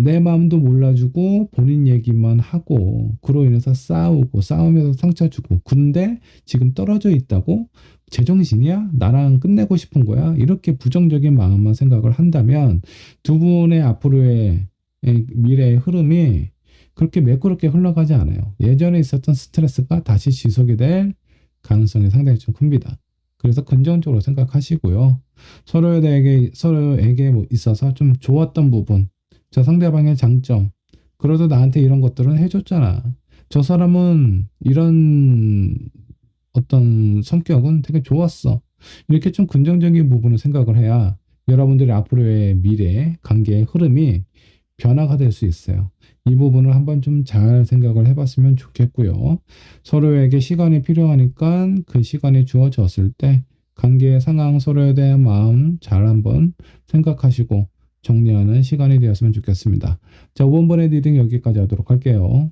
내 마음도 몰라주고 본인 얘기만 하고 그로 인해서 싸우고 싸우면서 상처 주고 근데 지금 떨어져 있다고 제정신이야? 나랑 끝내고 싶은 거야? 이렇게 부정적인 마음만 생각을 한다면 두 분의 앞으로의 미래의 흐름이 그렇게 매끄럽게 흘러가지 않아요. 예전에 있었던 스트레스가 다시 지속이 될 가능성이 상당히 좀 큽니다. 그래서 긍정적으로 생각하시고요. 서로에게 뭐 있어서 좀 좋았던 부분, 저 상대방의 장점, 그래도 나한테 이런 것들은 해줬잖아. 저 사람은 이런 어떤 성격은 되게 좋았어. 이렇게 좀 긍정적인 부분을 생각을 해야 여러분들의 앞으로의 미래 관계의 흐름이 변화가 될 수 있어요. 이 부분을 한번 좀 잘 생각을 해봤으면 좋겠고요. 서로에게 시간이 필요하니까 그 시간이 주어졌을 때 관계의 상황, 서로에 대한 마음 잘 한번 생각하시고 정리하는 시간이 되었으면 좋겠습니다. 자, 5번의 리딩 여기까지 하도록 할게요.